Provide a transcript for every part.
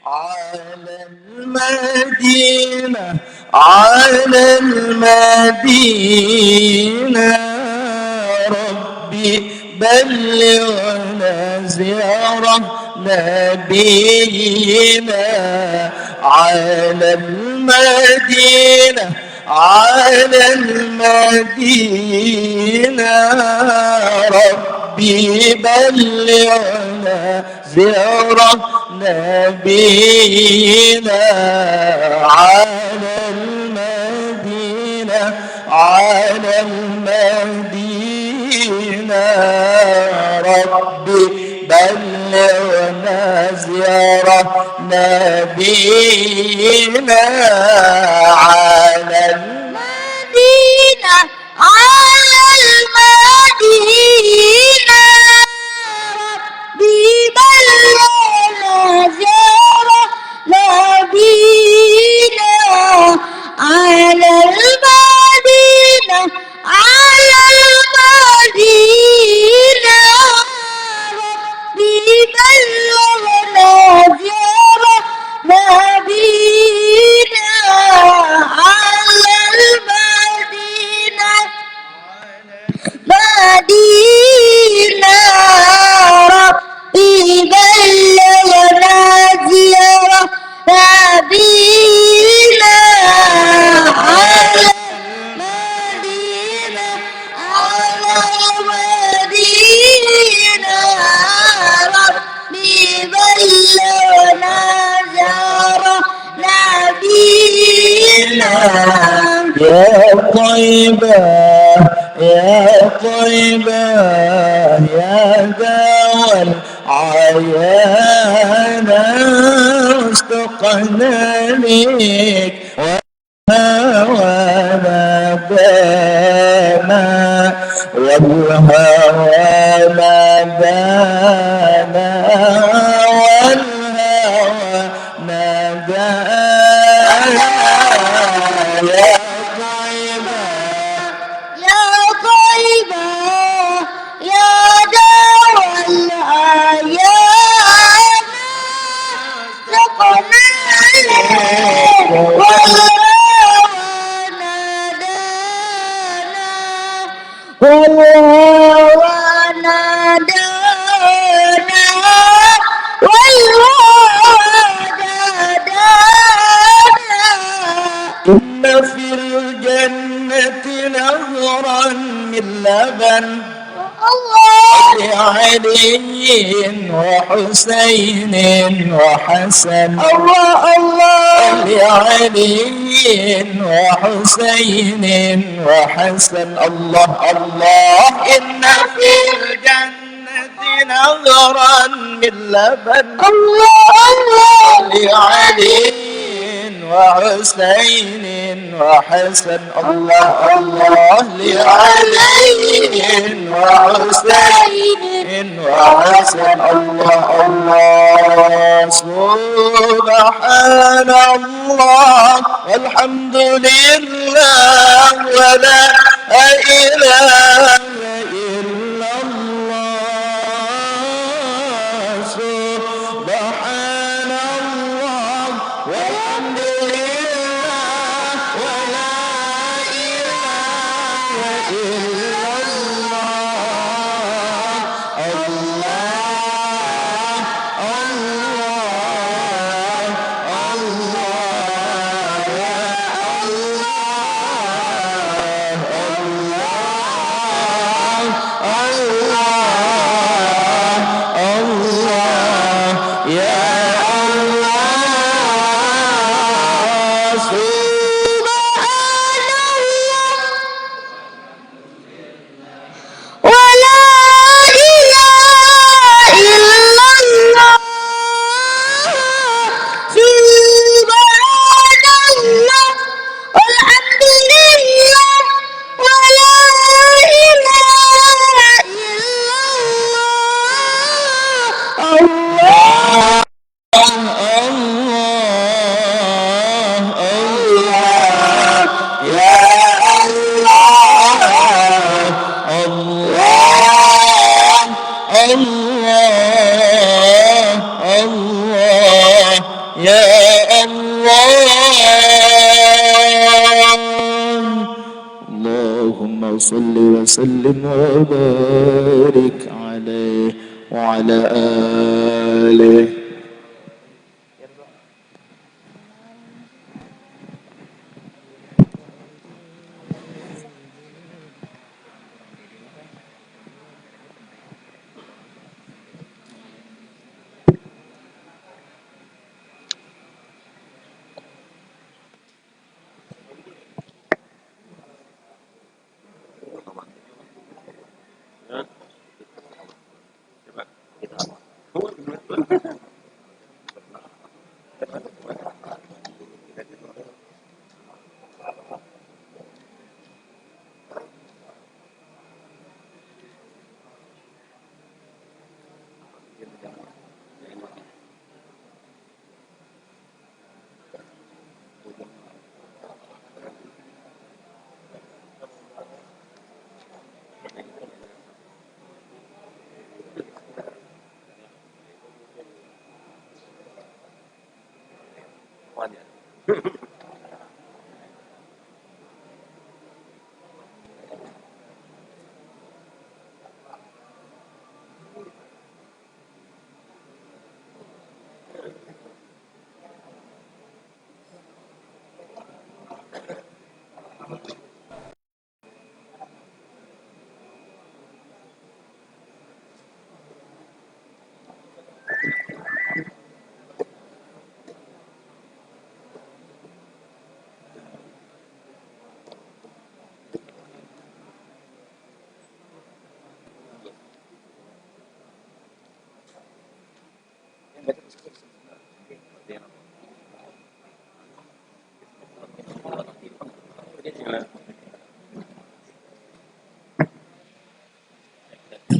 على المدينة على المدينة ربي بلغنا زيارة نبينا على المدينة على المدينة ربي بلغنا زيارة نبينا على المدينة على المدينة ربي بلغنا زيارة نبينا على المدينة على المدينة ربي بلغنا زيارة نبينا على المدينة على المدينة ربي بلغنا زيارة نبينا على المدينة مدينة ربي بلغنا زيارة نبينا على المدينة على المدينة ربي بلغنا زيارة نبينا يا طيبة يا طيبة يا دوا العيان اشتقنا لك والهوى نادانا والهوى نادانا والهوى نادانا يا طيبة يا طيبة يا دوا العيان اشتقنا لك والهوى نادانا إن في الجنة نهرا من لبن لعلي وحسين وحسن الله الله لعلي وحسين وحسن الله الله إن في الجنة نهرا من لبن الله الله لعلي وحسين وحسن الله الله لعلي وحسين وحسن الله الله سبحان الله والحمد لله ولا إله إلا الله سبحان الله والحمد لله ولا إله إلا الله الله الله الله يا الله صل وسلم وبارك عليه وعلى آله.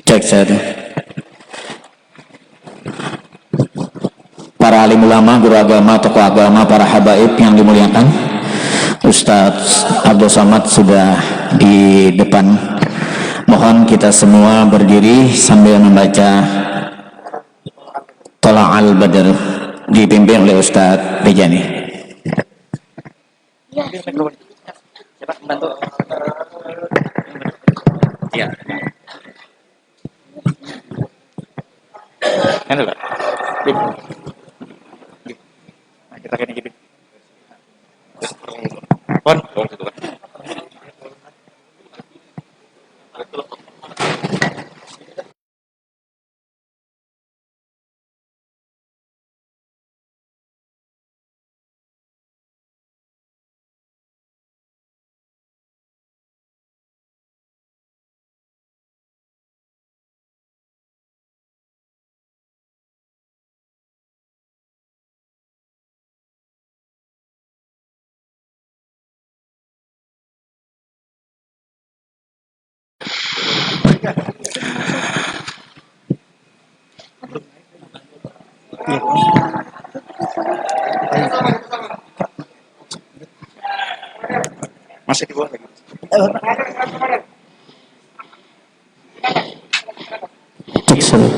Cek satu. Para alim ulama, guru agama, tokoh agama, para habaib yang dimuliakan, Ustadz Abdul Somad sudah di depan. Mohon kita semua berdiri sambil membaca Tola'al Badr dipimpin oleh Ustadz Rejani. Coba membantu. Iya. Kan Pak. Nah, kita kayak gini. Pon. Masih di bawah lagi. Cek satu.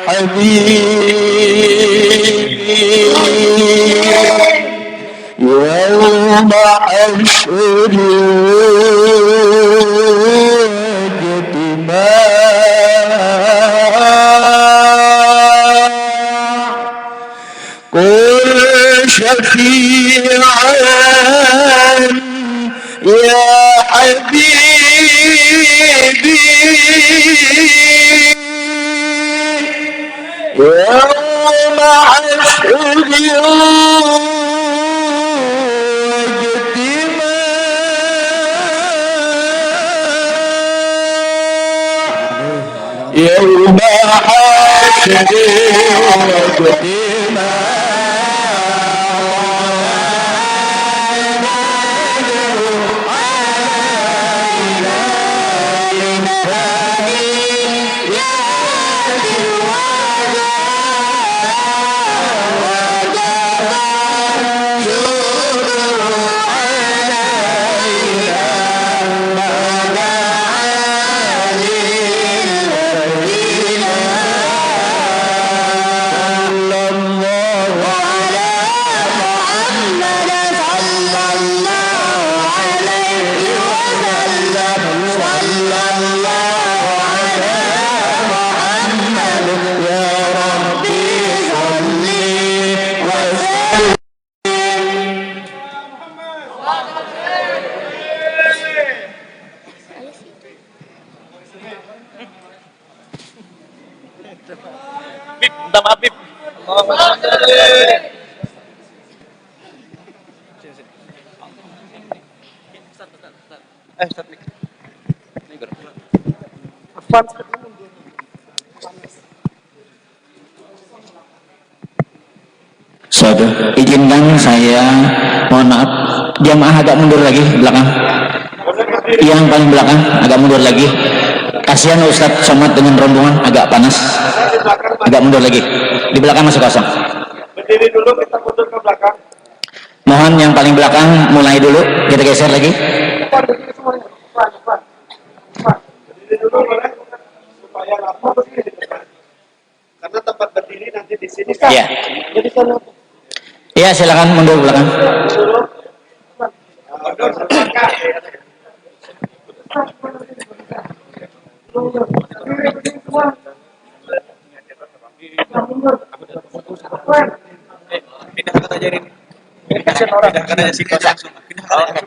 حبيبي يا حشر واجتماع كن شفيعا يا حبيبي يوم حشر يوم حشر Bib, minta maaf Bib. Ustaz Mik. Ini gerak. Saudara, izinkan saya, mohon maaf, jamaah agak mundur lagi belakang. Yang paling belakang agak mundur lagi. Kasihan Ustadz Somad dengan rombongan agak panas. Agak mundur lagi. Di belakang masih kosong. Berdiri dulu, kita mundur ke belakang. Mohon yang paling belakang mulai dulu, kita geser lagi. Berdiri dulu boleh supaya lama berdiri di depan. Karena tempat berdiri nanti di sini kan. Iya. Jadi sana. Iya, silakan mundur belakang. Mundur ke belakang. Pindahkan aja ini. Pindahkan aja si kos langsung. Pindahkan aja.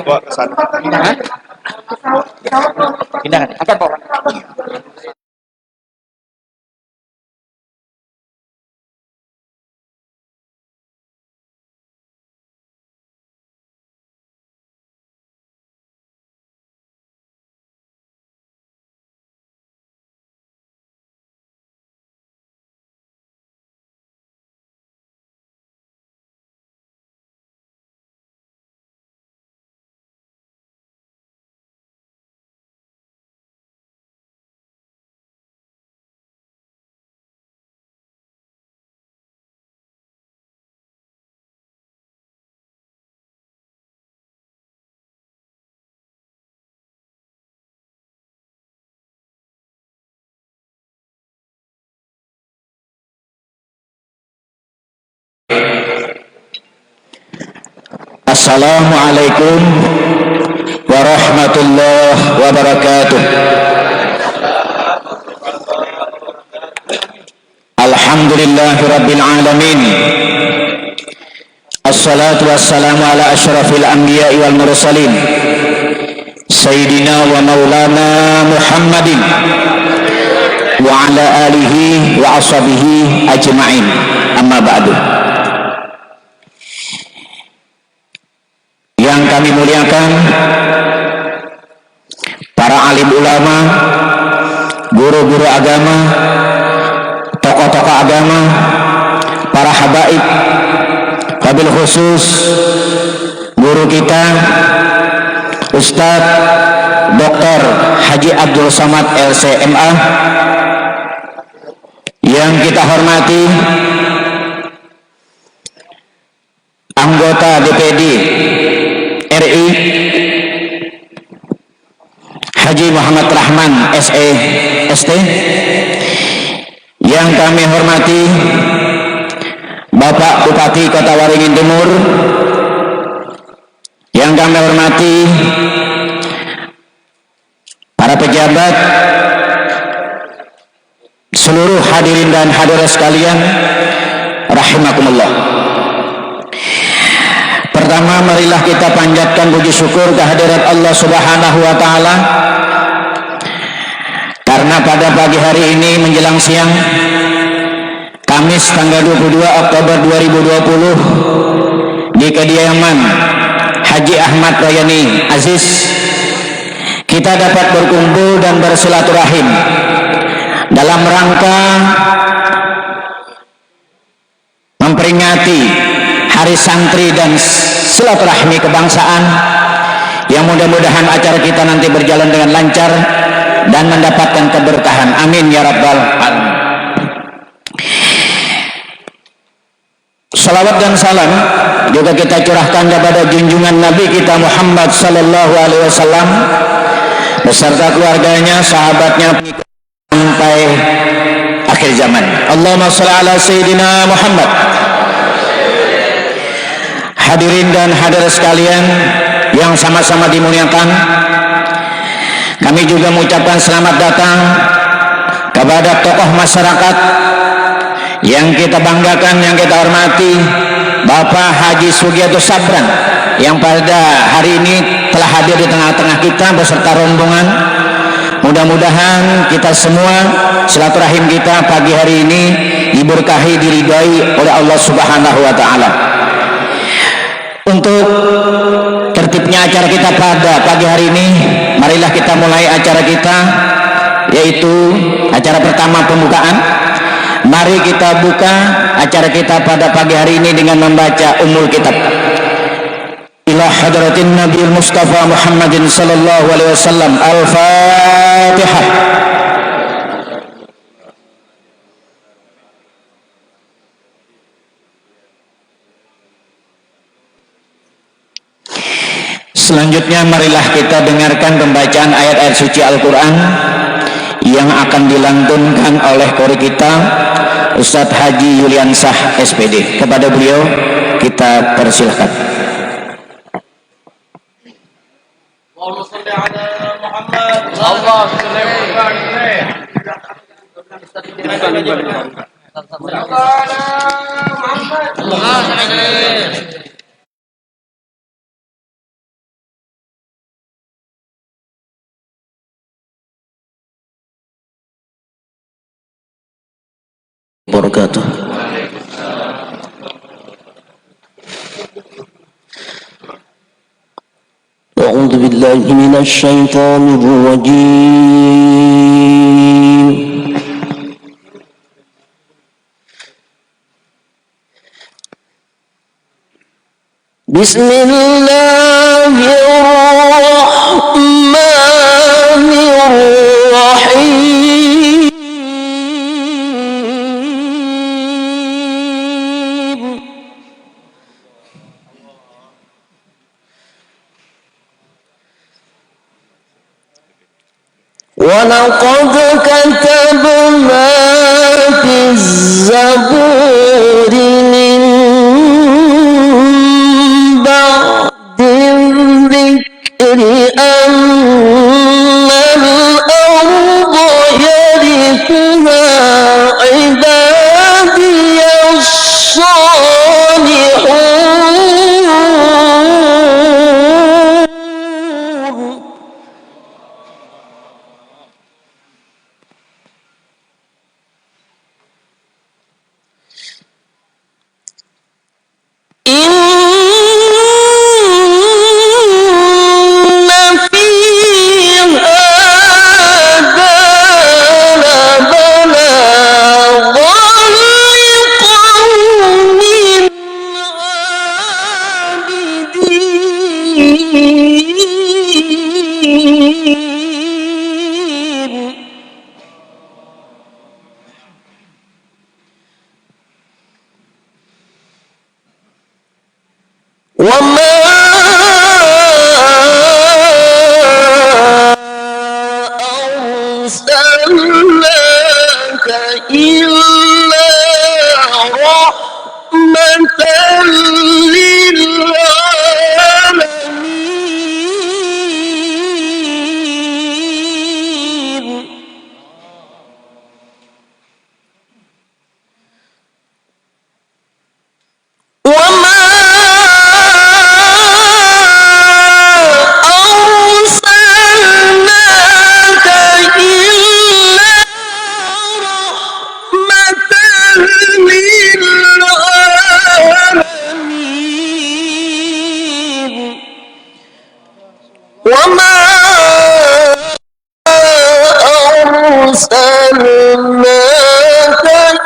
Bawa ke sana. Pindahkan. Pindahkan. Angkat Pak. Assalamualaikum warahmatullahi wabarakatuh. Alhamdulillahirabbil alamin. Assalatu wassalamu ala asyrafil anbiya'i wal mursalin. Sayyidina wa maulana Muhammadin wa ala alihi wa ashabihi ajma'in. Amma ba'du. Yang kami muliakan para alim ulama, guru-guru agama, tokoh-tokoh agama, para habaib, wabil khusus guru kita Ustadz Dr. Haji Abdul Somad LCMA yang kita hormati, anggota DPD RI Haji Muhammad Rahman SE ST yang kami hormati Bapak Bupati Kota Waringin Timur, yang kami hormati para pejabat, seluruh hadirin dan hadirat sekalian, rahimakumullah. Pertama, marilah kita panjatkan puji syukur kehadirat Allah Subhanahu wa taala karena pada pagi hari ini menjelang siang Kamis tanggal 22 Oktober 2020 di kediaman Haji Ahmad Royani Aziz kita dapat berkumpul dan bersilaturahim dalam rangka memperingati Hari Santri dan Silaturahmi Kebangsaan, yang mudah-mudahan acara kita nanti berjalan dengan lancar dan mendapatkan keberkahan. Amin ya rabbal alamin. Salawat dan salam juga kita curahkan kepada junjungan Nabi kita Muhammad sallallahu alaihi wasallam beserta keluarganya, sahabatnya sampai akhir zaman. Allahumma shalli ala sayyidina Muhammad. Hadirin dan hadirat sekalian yang sama-sama dimuliakan, kami juga mengucapkan selamat datang kepada tokoh masyarakat yang kita banggakan, yang kita hormati, Bapak Haji Sugiarto Sabran, yang pada hari ini telah hadir di tengah-tengah kita beserta rombongan. Mudah-mudahan kita semua silaturahim kita pagi hari ini diberkahi, diridai oleh Allah Subhanahu wa taala. Untuk tertibnya acara kita pada pagi hari ini, marilah kita mulai acara kita, yaitu acara pertama pembukaan. Mari kita buka acara kita pada pagi hari ini dengan membaca Ummul Kitab. Ila hadratin Nabiul Mustafa Muhammadin sallallahu alaihi wasallam. Al-Fatihah. Selanjutnya marilah kita dengarkan pembacaan ayat-ayat suci Al-Quran yang akan dilantunkan oleh qori kita Ustadz Haji Yuliansah SPD. Kepada beliau kita persilahkan. Allahumma shalli ala Muhammad. Allahumma shalli ala Muhammad. Wabarakatuh. A'udzu billahi minasy syaithanir rajim. Bismillahirrahmanirrahim. وَلَقَدْ كَتَبْنَا فِي الزَّبُورِ مِن بَعْدِ الذِّكْرِ أَنَّ الْأَرْضَ يَرِثُهَا عِبَادِيَ الصَّالِحُونَ. وما أرسلناك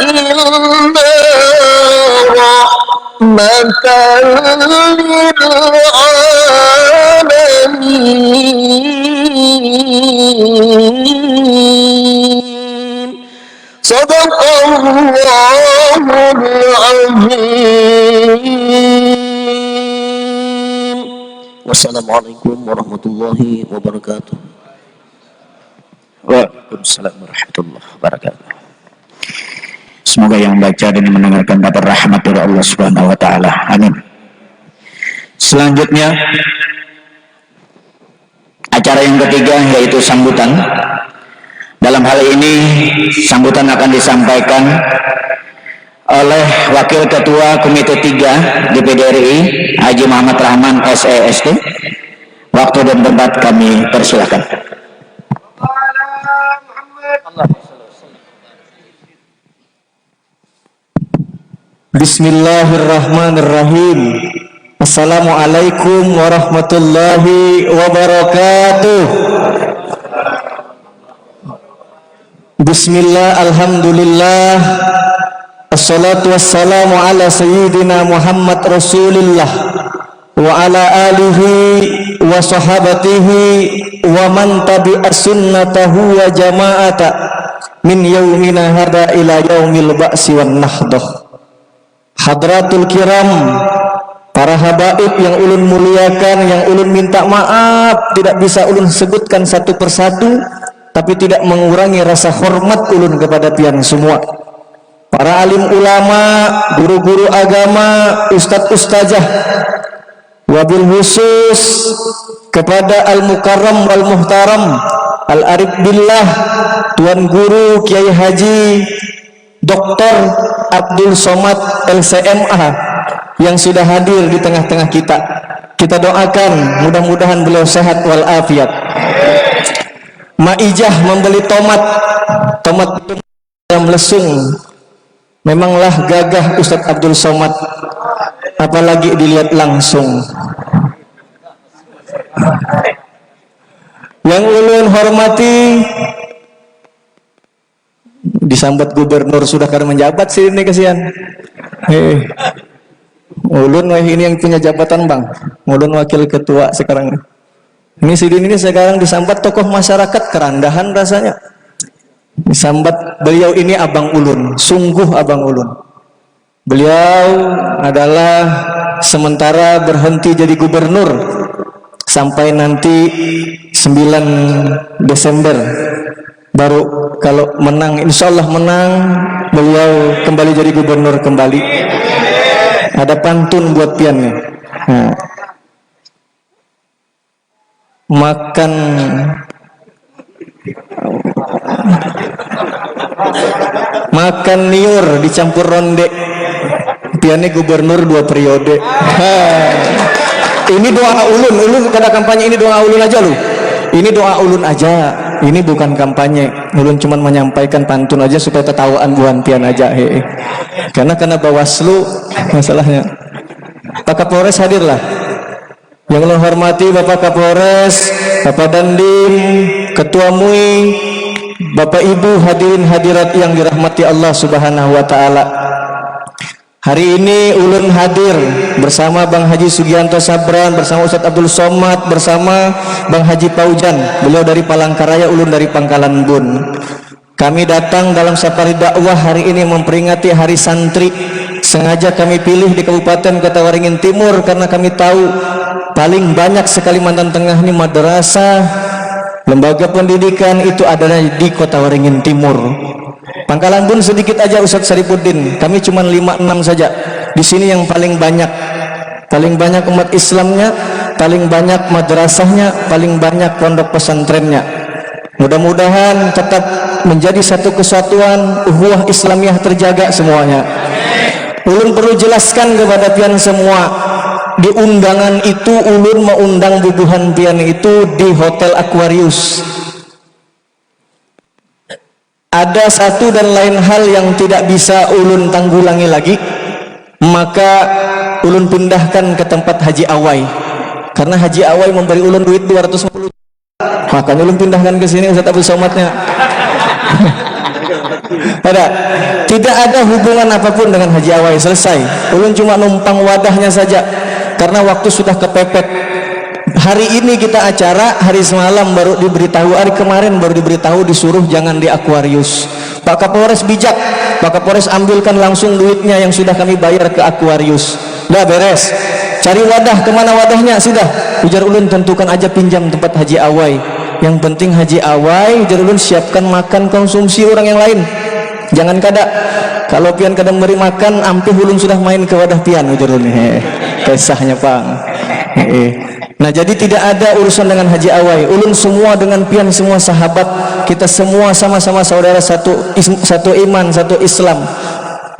إلا رحمة للعالمين. صدق الله العظيم. Wassalamualaikum warahmatullahi wabarakatuh. Waalaikumsalam warahmatullahi wabarakatuh. Semoga yang baca dan mendengarkan dapat rahmat dari Allah Subhanahu wa taala. Amin. Selanjutnya acara yang ketiga yaitu sambutan. Dalam hal ini sambutan akan disampaikan oleh Wakil Ketua Komite 3 DPD RI Haji Muhammad Rahman SEST. Waktu dan tempat kami persilakan. Bismillahirrahmanirrahim. Assalamualaikum warahmatullahi wabarakatuh. Bismillah, alhamdulillah, assalatu wassalamu ala sayyidina Muhammad Rasulillah wa ala alihi wa sahabatihi wa man tabi'a sunnatahu wa jama'ata min yaumina hada ila yaumil ba'si wan nahdah. Hadratul kiram, para habaib yang ulun muliakan, yang ulun minta maaf tidak bisa ulun sebutkan satu persatu, tapi tidak mengurangi rasa hormat ulun kepada pian semua. Para alim ulama, guru-guru agama, ustadz-ustazah, wabil khusus kepada al-mukarram wal muhtaram al-arif billah Tuan Guru Kiai Haji Dr. Abdul Somad LCMA yang sudah hadir di tengah-tengah kita. Kita doakan mudah-mudahan beliau sehat walafiat. Maijah membeli tomat dalam lesung. Memanglah gagah Ustadz Abdul Somad, apalagi dilihat langsung. Yang ulun hormati, disambat gubernur sudah karena menjabat sih ini kasihan. Ulun ini yang punya jabatan bang, ulun wakil ketua sekarang. Ini sidin ini sekarang disambat tokoh masyarakat, kerandahan rasanya. Disambat beliau ini abang ulun, sungguh abang ulun. Beliau adalah sementara berhenti jadi gubernur sampai nanti 9 Desember. Baru kalau menang, insya Allah menang, beliau kembali jadi gubernur kembali. Ada pantun buat pian nih. Nah. Makan niur dicampur ronde. Piannya gubernur 2 periode. Ini doa ulun kada kampanye, ini doa ulun aja lu. Ini doa ulun aja. Ini bukan kampanye. Ulun cuma menyampaikan pantun aja supaya tertawaan buan pian aja. Karena Bawaslu masalahnya. Pak Kapolres hadirlah. Yang ulun hormati Bapak Kapolres, Bapak Dandim, Ketua MUI, Bapak Ibu hadirin hadirat yang dirahmati Allah Subhanahu wa taala. Hari ini ulun hadir bersama Bang Haji Sugianto Sabran, bersama Ustadz Abdul Somad, bersama Bang Haji Paujan. Beliau dari Palangkaraya, ulun dari Pangkalan Bun. Kami datang dalam safari dakwah hari ini memperingati Hari Santri. Sengaja kami pilih di Kabupaten Kota Waringin Timur karena kami tahu paling banyak sekali Kalimantan Tengah ini madrasah, lembaga pendidikan itu adalah di Kota Waringin Timur. Pangkalan Bun sedikit aja Ustadz Sarifuddin, kami cuma 5-6 saja. Di sini yang paling banyak umat Islamnya, paling banyak madrasahnya, paling banyak pondok pesantrennya. Mudah-mudahan tetap menjadi satu kesatuan, ukhuwah Islamiyah terjaga semuanya. Ulun perlu jelaskan kepada pian semua, di undangan itu ulun mengundang bubuhan pian itu di Hotel Aquarius. Ada satu dan lain hal yang tidak bisa ulun tanggulangi lagi, maka ulun pindahkan ke tempat Haji Awai. karena Haji Awai memberi ulun duit 250 juta. Makanya ulun pindahkan ke sini Ustaz Abdul Somadnya. Tidak ada hubungan apapun dengan Haji Awai, selesai. Ulun cuma numpang wadahnya saja karena waktu sudah kepepet. Hari ini kita acara, hari semalam baru diberitahu, hari kemarin baru diberitahu disuruh jangan di Aquarius. Pak Kapolres bijak, Pak Kapolres ambilkan langsung duitnya yang sudah kami bayar ke Aquarius. Dah beres, cari wadah, kemana wadahnya? Sudah, ujar ulun tentukan aja pinjam tempat Haji Awai. Yang penting Haji Awai, ujar ulun siapkan makan konsumsi orang yang lain. Jangan kada, kalau pian kada memberi makan, ampih ulun sudah main ke wadah pian, ujar ulun. Kisahnya Pang. Nah jadi tidak ada urusan dengan Haji Awai. Ulun semua dengan pian semua sahabat, kita semua sama-sama saudara, satu iman, satu Islam.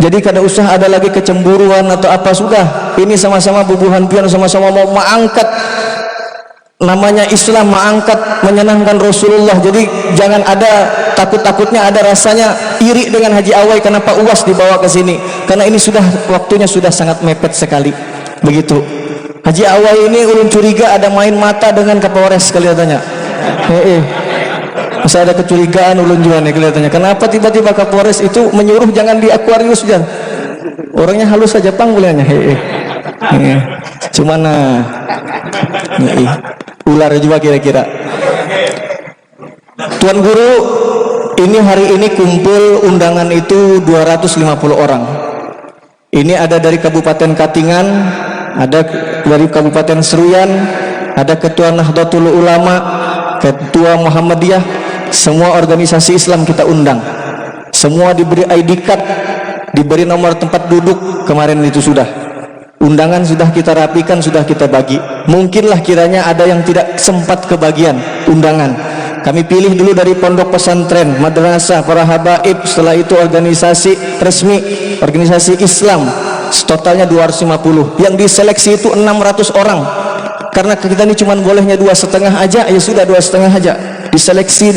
Jadi kada usah ada lagi kecemburuan atau apa, sudah. Ini sama-sama bubuhan pian, sama-sama mau mengangkat namanya Islam, mengangkat menyenangkan Rasulullah. Jadi jangan ada takut-takutnya, ada rasanya iri dengan Haji Awai kenapa UAS dibawa ke sini. Karena ini sudah waktunya sudah sangat mepet sekali. Begitu. Haji Awai ini ulun curiga ada main mata dengan Kapolres kelihatannya. Masa ada kecurigaan ulun juga nih kelihatannya. Kenapa tiba-tiba Kapolres itu menyuruh jangan di Aquarius jangan? Orangnya halus saja Pang kuliahnya. Cuman ular juga kira-kira. Tuan Guru, ini hari ini kumpul undangan itu 250 orang. Ini ada dari Kabupaten Katingan, ada dari Kabupaten Seruyan, ada Ketua Nahdlatul Ulama, Ketua Muhammadiyah, semua organisasi Islam kita undang. Semua diberi ID card, diberi nomor tempat duduk, kemarin itu sudah. Undangan sudah kita rapikan, sudah kita bagi. Mungkinlah kiranya ada yang tidak sempat kebagian undangan. Kami pilih dulu dari pondok pesantren, madrasah, para habaib, setelah itu organisasi resmi, organisasi Islam. Totalnya 250. Yang diseleksi itu 600 orang. Karena kita ini cuma bolehnya 2,5 aja, ya sudah 2,5 aja. Diseleksi,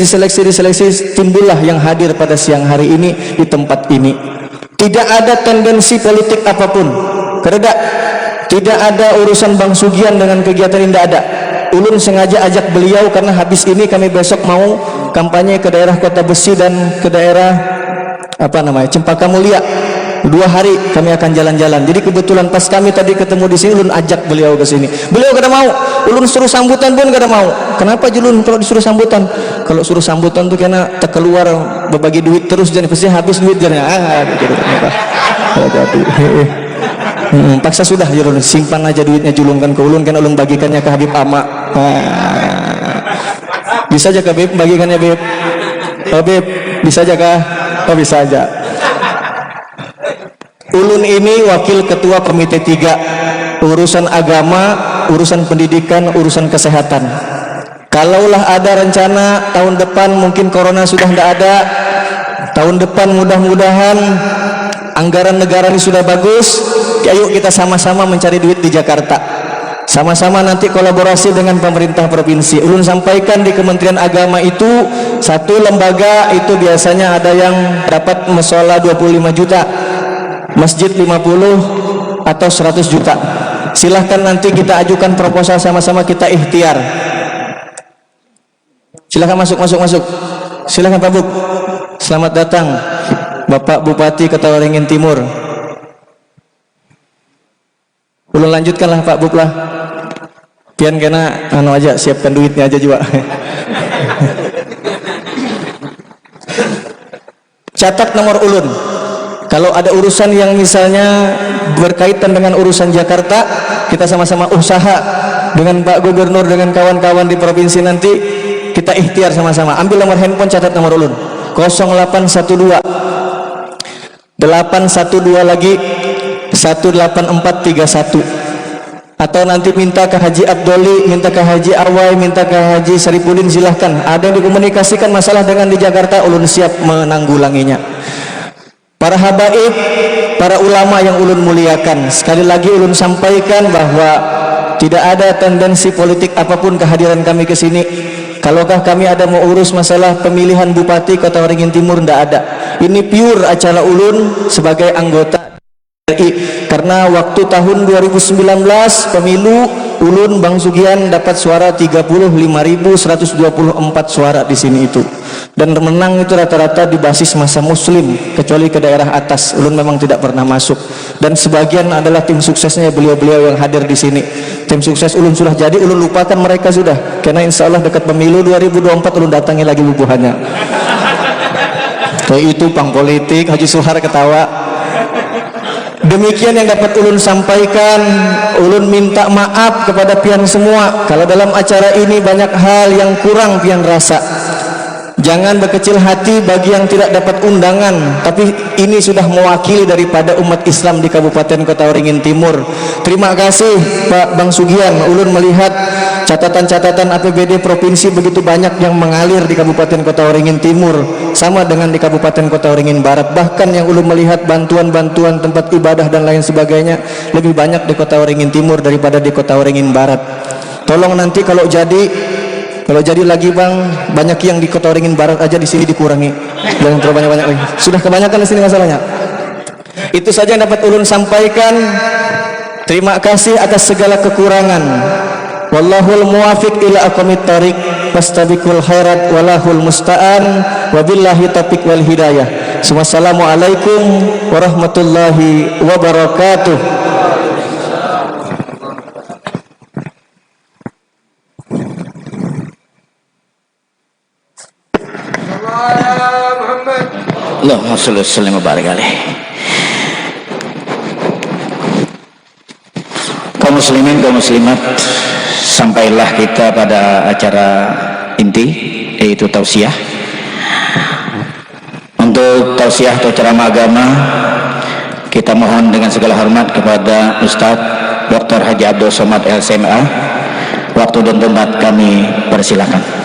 timbullah yang hadir pada siang hari ini di tempat ini. Tidak ada tendensi politik apapun. Tidak ada urusan Bang Sugian dengan kegiatan ini, tidak ada. Ulun sengaja ajak beliau karena habis ini kami besok mau kampanye ke daerah Kota Besi dan ke daerah Cempaka Mulia. 2 hari kami akan jalan-jalan. Jadi kebetulan pas kami tadi ketemu di sini, ulun ajak beliau ke sini. Beliau kada mau. Ulun suruh sambutan pun kada mau. Kenapa julun kalau disuruh sambutan? Kalau suruh sambutan tuh karena tak keluar berbagi duit terus jadi pasti habis duit jadi. Paksa sudah julun, simpan aja duitnya julungkan ke ulun, kan ulun bagikannya ke Habib Ama. Bisa aja ke Habib bagikannya Habib. Habib bisa aja kah? Oh bisa aja. Ulun ini wakil ketua komite 3 urusan agama, urusan pendidikan, urusan kesehatan. Kalaulah ada rencana tahun depan, mungkin corona sudah tidak ada, tahun depan mudah-mudahan anggaran negara ini sudah bagus, ayo kita sama-sama mencari duit di Jakarta, sama-sama nanti kolaborasi dengan pemerintah provinsi. Ulun sampaikan di Kementerian Agama itu satu lembaga itu biasanya ada yang dapat musola 25 juta, masjid 50 atau 100 juta. Silahkan nanti kita ajukan proposal sama-sama, kita ikhtiar. Silahkan masuk. Silahkan Pak Buk. Selamat datang Bapak Bupati Ketawaringin Timur. Ulun lanjutkanlah Pak Buk lah. Pian kena aja, siapkan duitnya aja juga. Catat nomor ulun. Kalau ada urusan yang misalnya berkaitan dengan urusan Jakarta, kita sama-sama usaha dengan Pak Gubernur, dengan kawan-kawan di provinsi, nanti kita ikhtiar sama-sama. Ambil nomor handphone, catat nomor ulun 0812 812 lagi 18431. Atau nanti minta ke Haji Abdoli, minta ke Haji Awai, minta ke Haji Saripudin, silahkan. Ada yang dikomunikasikan masalah dengan di Jakarta, ulun siap menanggulanginya. Para habaib, para ulama yang ulun muliakan, sekali lagi ulun sampaikan bahwa tidak ada tendensi politik apapun kehadiran kami ke sini. Kalaukah kami ada mau urus masalah pemilihan Bupati Kota Waringin Timur, tidak ada. Ini pure acara ulun sebagai anggota RI, karena waktu tahun 2019 pemilu ulun Bang Sugian dapat suara 35.124 suara di sini itu, dan menang itu rata-rata di basis masa muslim kecuali ke daerah atas. Ulun memang tidak pernah masuk, dan sebagian adalah tim suksesnya beliau-beliau yang hadir di sini. Tim sukses ulun sudah jadi, ulun lupakan mereka sudah, karena insya Allah dekat pemilu 2024 ulun datangi lagi bubuhannya. Kayak itu pang politik. Haji Suhar ketawa. Demikian yang dapat ulun sampaikan. Ulun minta maaf kepada pian semua kalau dalam acara ini banyak hal yang kurang pian rasa. Jangan berkecil hati bagi yang tidak dapat undangan, tapi ini sudah mewakili daripada umat Islam di Kabupaten Kota Waringin Timur. Terima kasih Pak Bang Sugian. Ulun melihat catatan-catatan APBD provinsi begitu banyak yang mengalir di Kabupaten Kota Waringin Timur, sama dengan di Kabupaten Kota Waringin Barat. Bahkan yang ulun melihat bantuan-bantuan tempat ibadah dan lain sebagainya lebih banyak di Kota Waringin Timur daripada di Kota Waringin Barat. Tolong nanti kalau jadi lagi Bang, banyak yang di Kota Waringin Barat aja, di sini dikurangi. Jangan terlalu banyak-banyak lagi. Sudah kebanyakan di sini masalahnya. Itu saja yang dapat ulun sampaikan. Terima kasih atas segala kekurangan. Wallahul muwafiq ila aqwamit thariq, fastabiqul khairat walahul musta'an, wabillahi taufiq wal hidayah. Wassalamualaikum warahmatullahi wabarakatuh. Allahumma sholli wa sallim wa barik alaih. Kaum muslimin, kaum muslimat, sampailah kita pada acara inti, yaitu tausiah. Untuk tausiah atau ceramah agama, kita mohon dengan segala hormat kepada Ustadz Dr. Haji Abdul Somad LCMA. Waktu dan tempat kami persilakan.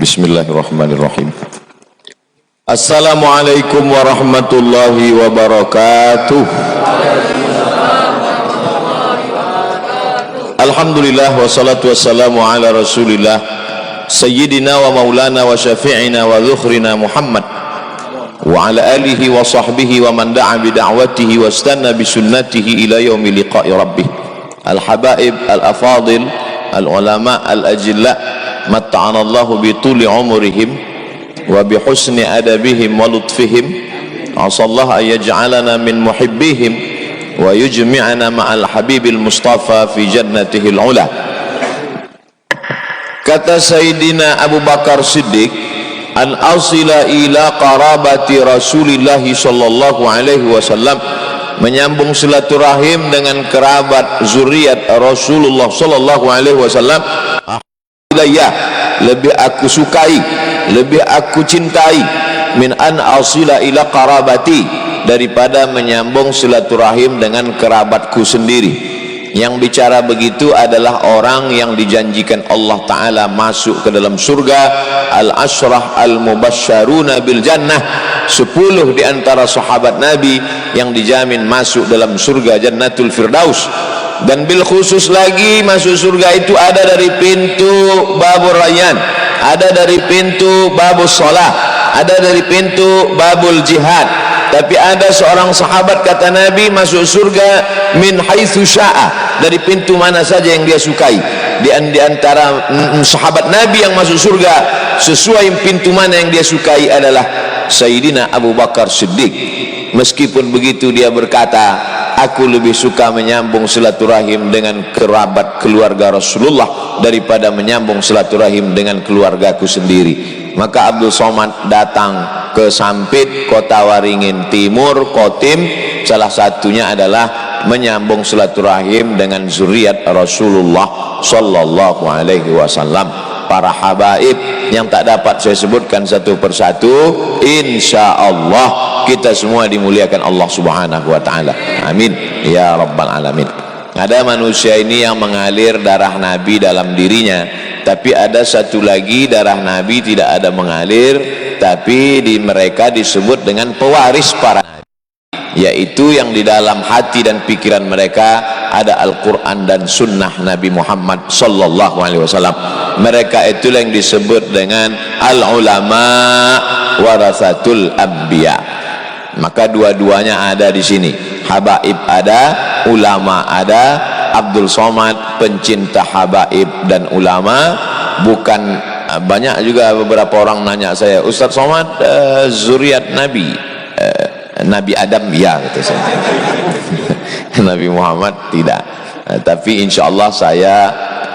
Bismillahirrahmanirrahim. Assalamualaikum warahmatullahi wabarakatuh. Alhamdulillah wassalatu wassalamu ala rasulillah sayyidina wa maulana wa syafi'ina wa dhukhrina Muhammad wa ala alihi wa sahbihi wa man da'a bida'watihi wa istanna bisunnatihi ila yaumi liqa'i rabbih. Al-habaib, al-afadil, al-ulama, al-ajilla, matta'anallahu bituli umurihim wa bihusni adabihim wa lutfihim. Asallahu an yaj'alana min muhibbihim wa yujmi'ana ma'al habibil mustafa fi jannatihil ula. Kata Sayyidina Abu Bakar Siddiq, an asila ila qarabati Rasulillahi sallallahu alaihi wasallam, menyambung silaturahim dengan kerabat zuriat Rasulullah sallallahu alaihi wasallam. Lebih aku sukai, lebih aku cintai min an asila ila qarabati, daripada menyambung silaturahim dengan kerabatku sendiri. Yang bicara begitu adalah orang yang dijanjikan Allah Ta'ala masuk ke dalam surga. Al-ashrah al-mubasyaruna bil jannah, 10 di antara sahabat Nabi yang dijamin masuk dalam surga Jannatul Firdaus. Dan bil khusus lagi, masuk surga itu ada dari pintu Babur Rayyan, ada dari pintu Babus Shalah, ada dari pintu Babul Jihad. Tapi ada seorang sahabat, kata Nabi, masuk surga min haitsu sya'a, dari pintu mana saja yang dia sukai. Di antara sahabat Nabi yang masuk surga sesuai pintu mana yang dia sukai adalah Sayyidina Abu Bakar Siddiq. Meskipun begitu dia berkata, aku lebih suka menyambung silaturahim dengan kerabat keluarga Rasulullah daripada menyambung silaturahim dengan keluargaku sendiri. Maka Abdul Somad datang ke Sampit, Kota Waringin Timur, Kotim. Salah satunya adalah menyambung silaturahim dengan zuriat Rasulullah sallallahu alaihi wasallam. Para habaib yang tak dapat saya sebutkan satu persatu, insya Allah kita semua dimuliakan Allah subhanahu wa ta'ala. Amin ya rabbal alamin. Ada manusia ini yang mengalir darah Nabi dalam dirinya, tapi ada satu lagi darah Nabi tidak ada mengalir, tapi di mereka disebut dengan pewaris para Nabi. yaitu yang di dalam hati dan pikiran mereka ada Al-Quran dan Sunnah Nabi Muhammad sallallahu alaihi wasallam. Mereka itulah yang disebut dengan al-ulama warasatul anbiya. Maka dua-duanya ada di sini. Habaib ada, ulama ada. Abdul Somad pencinta habaib dan ulama. Bukan banyak juga beberapa orang nanya saya, Ustaz Somad zuriat Nabi, Nabi Adam ya, kata saya. Nabi Muhammad tidak. Tapi insya Allah saya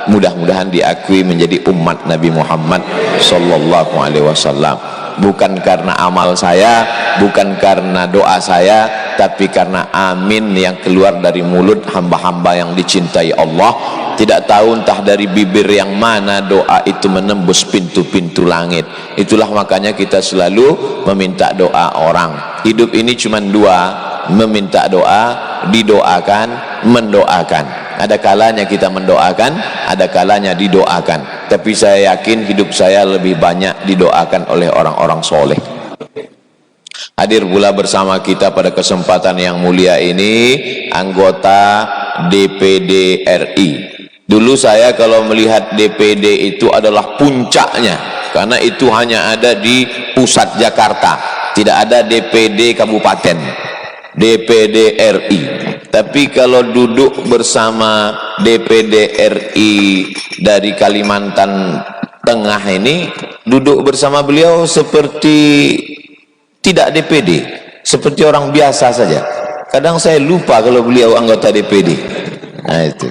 mudah-mudahan diakui menjadi umat Nabi Muhammad sallallahu alaihi wasallam. Bukan karena amal saya, bukan karena doa saya, tapi karena amin yang keluar dari mulut hamba-hamba yang dicintai Allah. Tidak tahu entah dari bibir yang mana doa itu menembus pintu-pintu langit. Itulah makanya kita selalu meminta doa orang. Hidup ini cuma dua, meminta doa, didoakan, mendoakan. Ada kalanya kita mendoakan, ada kalanya didoakan. Tapi saya yakin hidup saya lebih banyak didoakan oleh orang-orang soleh. Hadir pula bersama kita pada kesempatan yang mulia ini anggota DPD RI. Dulu saya kalau melihat DPD itu adalah puncaknya, karena itu hanya ada di pusat Jakarta, tidak ada DPD kabupaten, DPD RI. Tapi kalau duduk bersama DPD RI dari Kalimantan Tengah ini, duduk bersama beliau seperti tidak DPD, seperti orang biasa saja. Kadang saya lupa kalau beliau anggota DPD. Nah itu.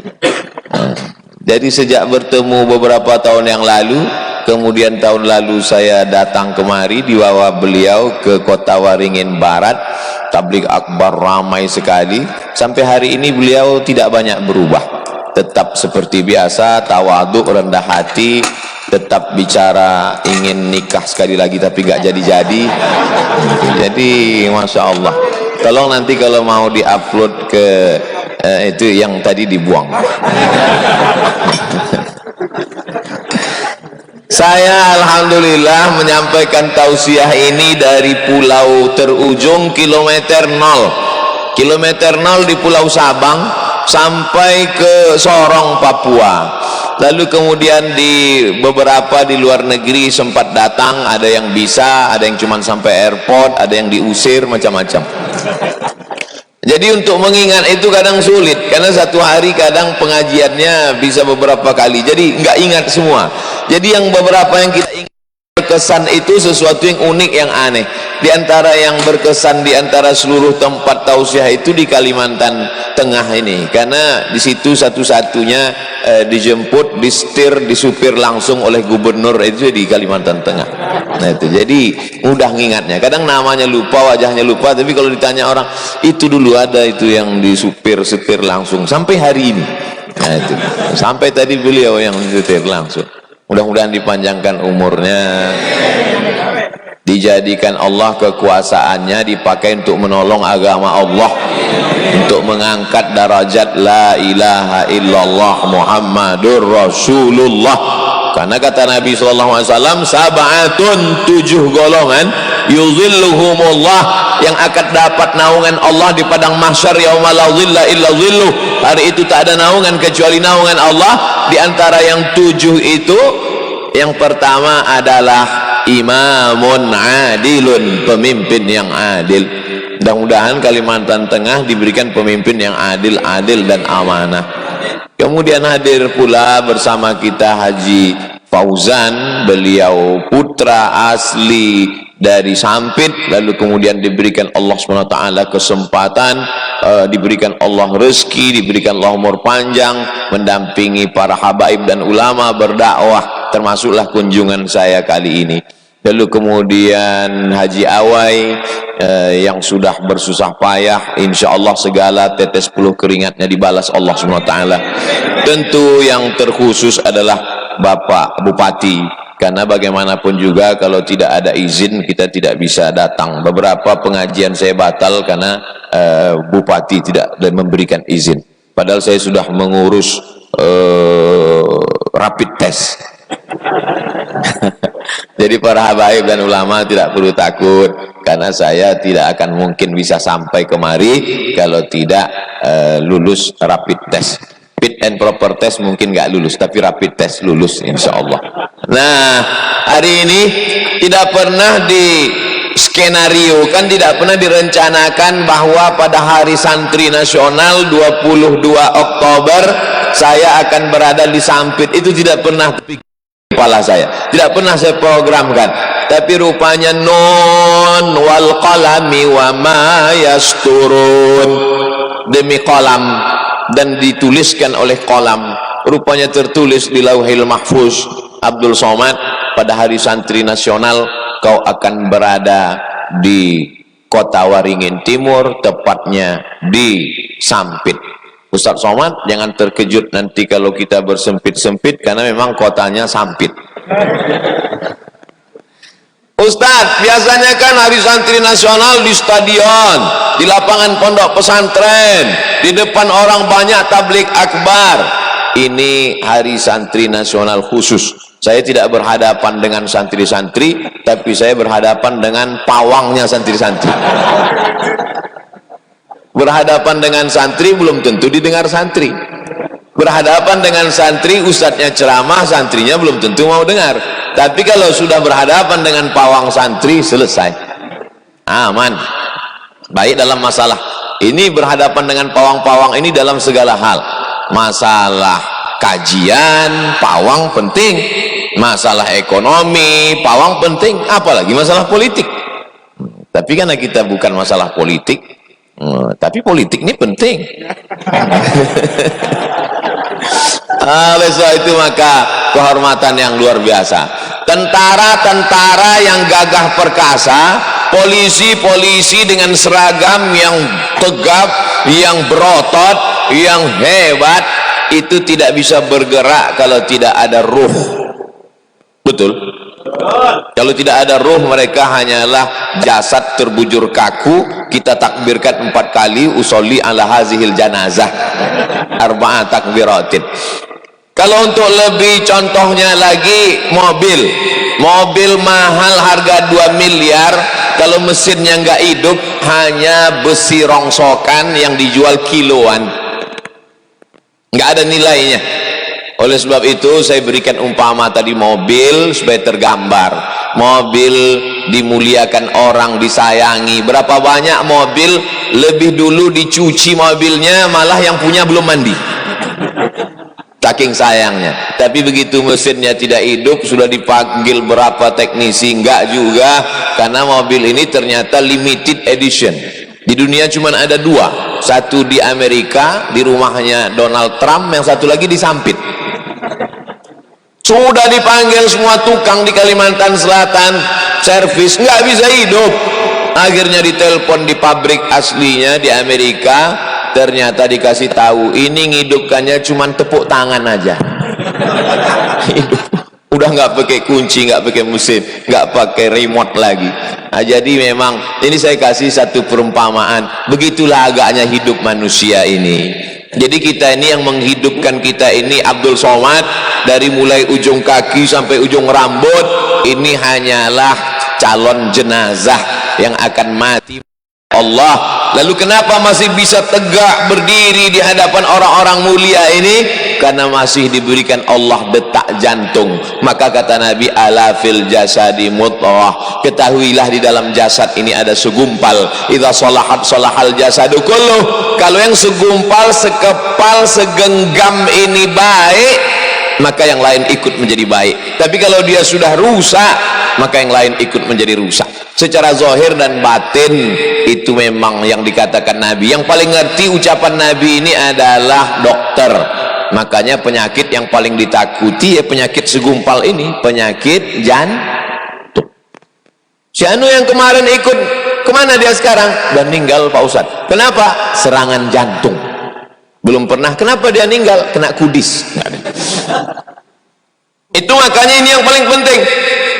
Jadi sejak bertemu beberapa tahun yang lalu, kemudian tahun lalu saya datang kemari dibawa beliau ke Kota Waringin Barat. Tabligh akbar ramai sekali. Sampai hari ini beliau tidak banyak berubah, tetap seperti biasa, tawaduk, rendah hati, tetap bicara ingin nikah sekali lagi tapi gak jadi-jadi. Jadi Masya Allah, tolong nanti kalau mau diupload ke itu yang tadi dibuang. Saya alhamdulillah menyampaikan tausiah ini dari pulau terujung kilometer 0 di Pulau Sabang sampai ke Sorong, Papua. Lalu kemudian di beberapa di luar negeri sempat datang, ada yang bisa, ada yang cuma sampai airport, ada yang diusir, macam-macam. Jadi untuk mengingat itu kadang sulit, karena satu hari kadang pengajiannya bisa beberapa kali, jadi nggak ingat semua. Jadi yang beberapa yang kita ingat berkesan itu sesuatu yang unik, yang aneh. Di antara yang berkesan di antara seluruh tempat tausiah itu di Kalimantan Tengah ini, karena di situ satu-satunya dijemput, disetir, disupir langsung oleh gubernur itu di Kalimantan Tengah. Nah itu jadi mudah ngingatnya. Kadang namanya lupa, wajahnya lupa, tapi kalau ditanya orang itu dulu ada itu yang disupir, setir langsung sampai hari ini. Nah itu sampai tadi beliau yang disetir langsung. Mudah-mudahan dipanjangkan umurnya, dijadikan Allah kekuasaannya dipakai untuk menolong agama Allah, untuk mengangkat darajat la ilaha illallah Muhammadur Rasulullah. Karena kata Nabi SAW, sab'atun, 7 golongan, yuzilluhumullah, yang akan dapat naungan Allah di padang mahsyar yauma la zilla illa zilluh. Hari itu tak ada naungan kecuali naungan Allah. Di antara yang 7 itu, yang pertama adalah imamun adilun, pemimpin yang adil. Mudah-mudahan Kalimantan Tengah diberikan pemimpin yang adil dan amanah. Kemudian hadir pula bersama kita Haji Fauzan, beliau putra asli dari Sampit, lalu kemudian diberikan Allah SWT kesempatan, diberikan Allah rezeki, diberikan Allah umur panjang, mendampingi para habaib dan ulama berdakwah, termasuklah kunjungan saya kali ini. Lalu kemudian Haji Awai yang sudah bersusah payah, insya Allah segala tetes peluh keringatnya dibalas Allah SWT. Tentu yang terkhusus adalah Bapak Bupati, karena bagaimanapun juga kalau tidak ada izin kita tidak bisa datang. Beberapa pengajian saya batal karena Bupati tidak memberikan izin, padahal saya sudah mengurus rapid test. Jadi para habaib dan ulama tidak perlu takut, karena saya tidak akan mungkin bisa sampai kemari kalau tidak lulus rapid test. Fit and proper test mungkin nggak lulus, tapi rapid test lulus insya Allah. Nah, hari ini tidak pernah di skenario kan, tidak pernah direncanakan bahwa pada hari santri nasional 22 Oktober saya akan berada di Sampit. Itu tidak pernah kepala saya, tidak pernah saya programkan, tapi rupanya nun wal qalami wa ma yasturun, demi kolam, dan dituliskan oleh kolam. Rupanya tertulis di Lauhil Mahfuz, Abdul Somad, pada hari santri nasional kau akan berada di kota Waringin Timur, tepatnya di Sampit. Ustaz Somad, jangan terkejut nanti kalau kita bersempit-sempit, karena memang kotanya Sampit. Ustadz, biasanya kan hari santri nasional di stadion, di lapangan pondok pesantren, di depan orang banyak, tablik akbar. Ini hari santri nasional khusus. Saya tidak berhadapan dengan santri-santri, tapi saya berhadapan dengan pawangnya santri-santri. Berhadapan dengan santri belum tentu didengar santri. Berhadapan dengan santri, ustadznya ceramah, santrinya belum tentu mau dengar. Tapi kalau sudah berhadapan dengan pawang santri, selesai, aman. Baik dalam masalah ini, berhadapan dengan pawang-pawang ini dalam segala hal. Masalah kajian, pawang penting. Masalah ekonomi, pawang penting. Apalagi masalah politik. Tapi karena kita bukan masalah politik, tapi politik ini penting. Oleh sebab itu maka kehormatan yang luar biasa. Tentara-tentara yang gagah perkasa, polisi-polisi dengan seragam yang tegap, yang berotot, yang hebat, itu tidak bisa bergerak kalau tidak ada ruh. Betul? Kalau tidak ada ruh, mereka hanyalah jasad terbujur kaku. Kita takbirkan 4 kali, usolli ala hazihil janazah arba'ah takbiratin. Kalau untuk lebih contohnya lagi, mobil mahal harga 2 miliar, kalau mesinnya nggak hidup, hanya besi rongsokan yang dijual kiloan, nggak ada nilainya. Oleh sebab itu saya berikan umpama tadi mobil supaya tergambar. Mobil dimuliakan orang, disayangi. Berapa banyak mobil lebih dulu dicuci mobilnya, malah yang punya belum mandi, saking sayangnya. Tapi begitu mesinnya tidak hidup, sudah dipanggil berapa teknisi, enggak juga, karena mobil ini ternyata limited edition. Di dunia cuma ada 2, satu di Amerika di rumahnya Donald Trump, yang satu lagi di Sampit. Sudah dipanggil semua tukang di Kalimantan Selatan, servis, nggak bisa hidup. Akhirnya ditelepon di pabrik aslinya di Amerika, ternyata dikasih tahu ini ngidupkannya cuman tepuk tangan aja. Udah nggak pakai kunci, nggak pakai mesin, nggak pakai remote lagi. Nah, jadi memang ini saya kasih satu perumpamaan, begitulah agaknya hidup manusia ini. Jadi kita ini yang menghidupkan kita ini, Abdul Somad, dari mulai ujung kaki sampai ujung rambut, ini hanyalah calon jenazah yang akan mati Allah. Lalu kenapa masih bisa tegak berdiri di hadapan orang-orang mulia ini? Karena masih diberikan Allah detak jantung. Maka kata Nabi, ala fil jasadi mudghah, ketahuilah di dalam jasad ini ada segumpal. Idza shalahat shalahal jasadu kulluh. Kalau yang segumpal, sekepal, segenggam ini baik, maka yang lain ikut menjadi baik. Tapi kalau dia sudah rusak, maka yang lain ikut menjadi rusak. Secara zahir dan batin itu memang yang dikatakan Nabi. Yang paling ngerti ucapan Nabi ini adalah dokter. Makanya penyakit yang paling ditakuti ya penyakit segumpal ini, penyakit jantung. Si Anu yang kemarin ikut, kemana dia sekarang? Dan meninggal Pak Ustadz. Kenapa? Serangan jantung. Belum pernah. Kenapa dia meninggal? Kena kudis. Itu makanya ini yang paling penting.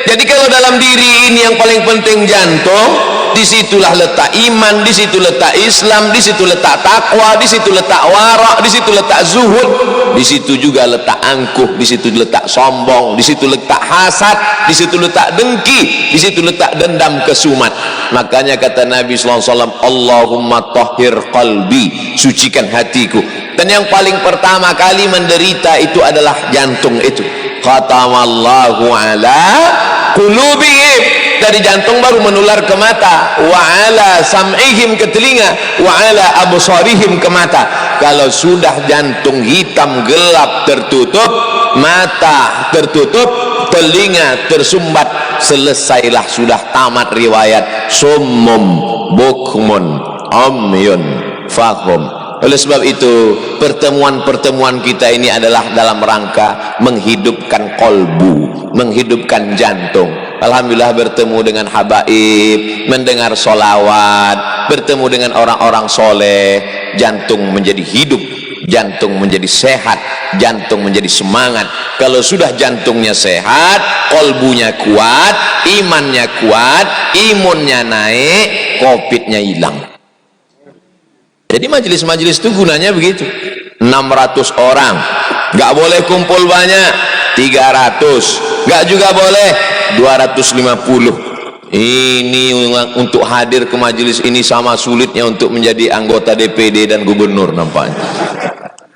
Jadi kalau dalam diri ini yang paling penting jantung, Disitulah letak iman, disitu letak Islam, disitu letak takwa, disitu letak wara, disitu letak zuhud, disitu juga letak angkuh, disitu letak sombong, disitu letak hasad, disitu letak dengki, disitu letak dendam kesumat. Makanya kata Nabi SAW, Allahumma tahhir qalbi, sucikan hatiku. Dan yang paling pertama kali menderita itu adalah jantung itu. Khatamallahu ala qulubihim, dari jantung baru menular ke mata, wa ala sam'ihim, ke telinga, wa ala absarihim, ke mata. Kalau sudah jantung hitam gelap tertutup, mata tertutup, telinga tersumbat, selesailah, sudah tamat riwayat summum bukmun umyun fahum. Oleh sebab itu pertemuan-pertemuan kita ini adalah dalam rangka menghidupkan kolbu, menghidupkan jantung. Alhamdulillah bertemu dengan habaib, mendengar solawat, bertemu dengan orang-orang soleh, jantung menjadi hidup, jantung menjadi sehat, jantung menjadi semangat. Kalau sudah jantungnya sehat, kolbunya kuat, imannya kuat, imunnya naik, COVID-nya hilang. Jadi majelis-majelis itu gunanya begitu. 600 orang, nggak boleh kumpul banyak. 300, nggak juga boleh 250. Ini untuk hadir ke majelis ini sama sulitnya untuk menjadi anggota DPD dan gubernur nampaknya.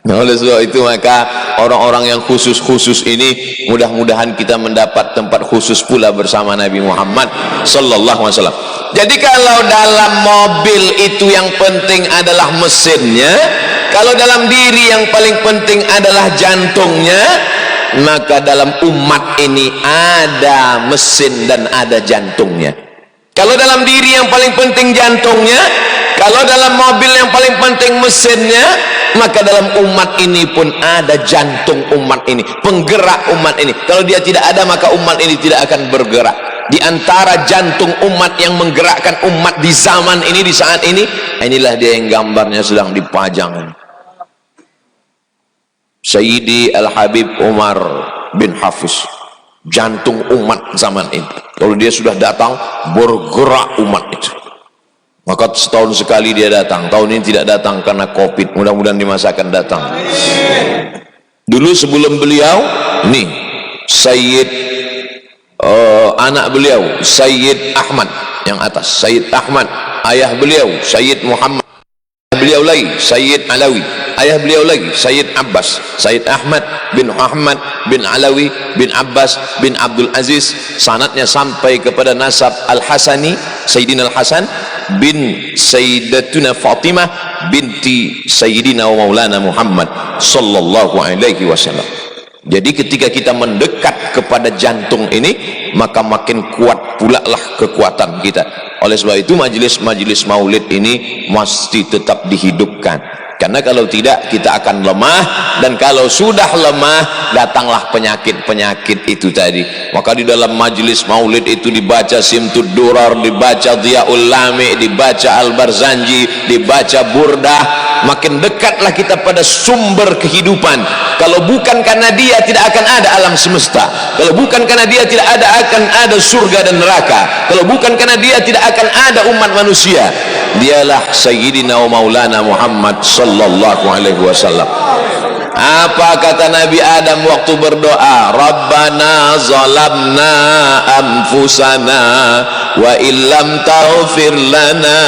Nah, oleh sebab itu maka orang-orang yang khusus-khusus ini mudah-mudahan kita mendapat tempat khusus pula bersama Nabi Muhammad sallallahu alaihi wasallam. Jadi kalau dalam mobil itu yang penting adalah mesinnya, kalau dalam diri yang paling penting adalah jantungnya, maka dalam umat ini ada mesin dan ada jantungnya. Kalau dalam diri yang paling penting jantungnya, kalau dalam mobil yang paling penting mesinnya, maka dalam umat ini pun ada jantung umat ini, penggerak umat ini. Kalau dia tidak ada, maka umat ini tidak akan bergerak. Di antara jantung umat yang menggerakkan umat di zaman ini, di saat ini, inilah dia yang gambarnya sedang dipajang. Sayyidi Al-Habib Umar bin Hafiz, jantung umat zaman ini. Kalau dia sudah datang, bergerak umat itu. Maka setahun sekali dia datang. Tahun ini tidak datang karena COVID. Mudah-mudahan di masa akan datang. Dulu sebelum beliau, nih Sayyid anak beliau Sayyid Ahmad yang atas, Sayyid Ahmad, ayah beliau Sayyid Muhammad, beliau lagi Sayyid Alawi, ayah beliau lagi Sayyid Abbas, Sayyid Ahmad bin Muhammad bin Alawi bin Abbas bin Abdul Aziz, sanadnya sampai kepada nasab Al-Hasani, Sayyidina Al-Hasan bin Sayyidatuna Fatimah binti Sayyidina wa Maulana Muhammad sallallahu alaihi wasallam. Jadi ketika kita mendekat kepada jantung ini, maka makin kuat pula lah kekuatan kita. Oleh sebab itu majelis-majelis maulid ini mesti tetap dihidupkan. Karena kalau tidak kita akan lemah, dan kalau sudah lemah datanglah penyakit-penyakit itu tadi. Maka di dalam majelis maulid itu dibaca Simtud Durar, dibaca Dhiaul Lami, dibaca Al-Barzanji, dibaca Burdah. Makin dekatlah kita pada sumber kehidupan. Kalau bukan karena dia tidak akan ada alam semesta. Kalau bukan karena dia tidak akan ada surga dan neraka. Kalau bukan karena dia tidak akan ada umat manusia. Dialah Sayyidina wa Maulana Muhammad sallallahu alaihi wasallam. Apa kata Nabi Adam waktu berdoa? Rabbana zalamna anfusana wa illam taghfir lana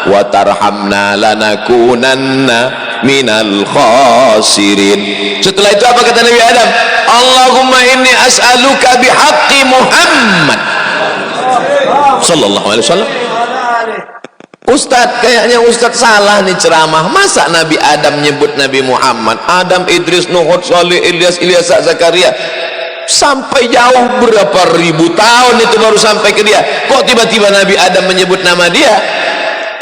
wa tarhamna lanakunanna minal khasirin. Setelah itu apa kata Nabi Adam? Allahumma inni as'aluka bihaqqi Muhammad sallallahu alaihi wasallam. Ustadz, kayaknya Ustadz salah nih ceramah. Masa Nabi Adam nyebut Nabi Muhammad? Adam, Idris, Nuh, Salih, Ilyas, Ilyasa, Zakaria, sampai jauh berapa ribu tahun itu baru sampai ke dia. Kok tiba-tiba Nabi Adam menyebut nama dia?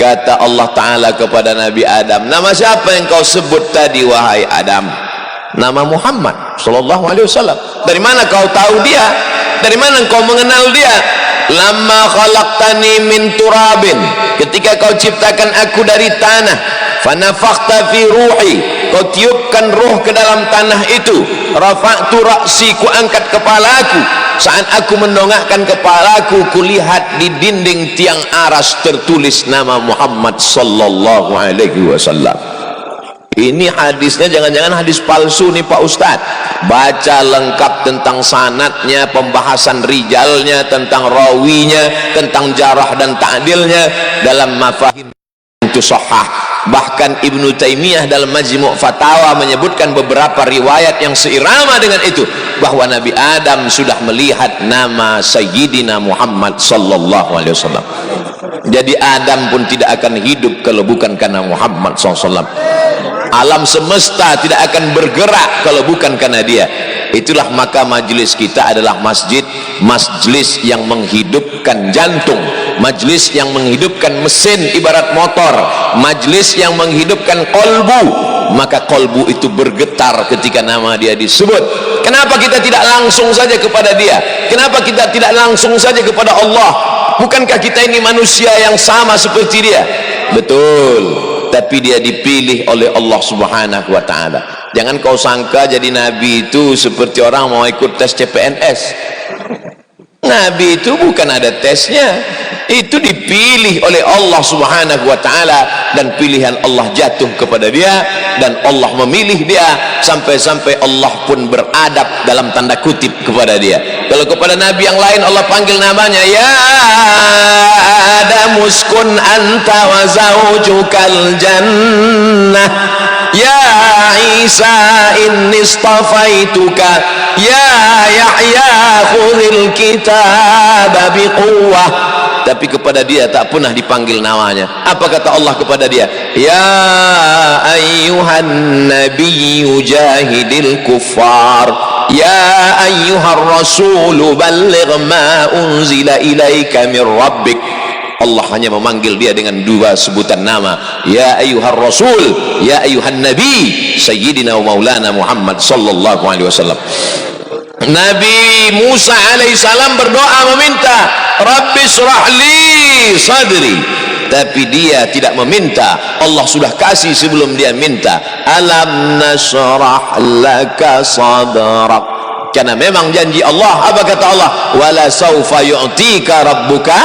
Kata Allah Ta'ala kepada Nabi Adam, nama siapa yang kau sebut tadi wahai Adam? Nama Muhammad sallallahu alaihi wasallam. Dari mana kau tahu dia? Dari mana kau mengenal dia? Lama khalaqtani min turabin, ketika kau ciptakan aku dari tanah, fanafakhta fi ruhi, kau tiupkan ruh ke dalam tanah itu, rafa'tu ra'si, ku angkat kepalaku, saat aku mendongakkan kepalaku, kulihat di dinding tiang aras tertulis nama Muhammad sallallahu alaihi wasallam. Ini hadisnya jangan-jangan hadis palsu nih Pak Ustadz. Baca lengkap tentang sanadnya, pembahasan rijalnya, tentang rawinya, tentang jarah dan ta'dilnya dalam Mafahim itu sahih. Bahkan Ibnu Taimiyah dalam Majmu' Fatawa menyebutkan beberapa riwayat yang seirama dengan itu, bahwa Nabi Adam sudah melihat nama Sayyidina Muhammad sallallahu alaihi wasallam. Jadi Adam pun tidak akan hidup kalau bukan karena Muhammad SAW. Alam semesta tidak akan bergerak kalau bukan karena dia. Itulah maka majlis kita adalah majlis yang menghidupkan jantung, majlis yang menghidupkan mesin ibarat motor, majlis yang menghidupkan kolbu. Maka kolbu itu bergetar ketika nama dia disebut. Kenapa kita tidak langsung saja kepada dia? Kenapa kita tidak langsung saja kepada Allah? Bukankah kita ini manusia yang sama seperti dia? Betul. Tapi dia dipilih oleh Allah Subhanahu wa ta'ala. Jangan kau sangka jadi nabi itu seperti orang mau ikut tes CPNS. Nabi itu bukan ada tesnya, itu dipilih oleh Allah Subhanahu wa ta'ala, dan pilihan Allah jatuh kepada dia, dan Allah memilih dia, sampai-sampai Allah pun beradab dalam tanda kutip kepada dia. Kalau kepada nabi yang lain Allah panggil namanya, ya Adam uskun anta wa zawjukal jannah, ya Isa inni istafaituka, ya Yahya khudhil kitaba biquwwah. Tapi kepada dia tak pernah dipanggil namanya. Apa kata Allah kepada dia? Ya ayyuhan nabiyyu jahidil kuffar, ya ayyuhar rasulu balligh ma unzila ilaika min rabbik. Allah hanya memanggil dia dengan dua sebutan nama, ya ayyuhar rasul, ya ayyuhan nabi, sayyidina wa maulana Muhammad sallallahu alaihi wasallam. Nabi Musa alaihissalam berdoa meminta, Rabbi shrah li sadri, tapi dia tidak meminta, Allah sudah kasih sebelum dia minta. Alam nashrah laka sadrak, karena memang janji Allah. Apa kata Allah? Wala saufa yu'tika rabbuka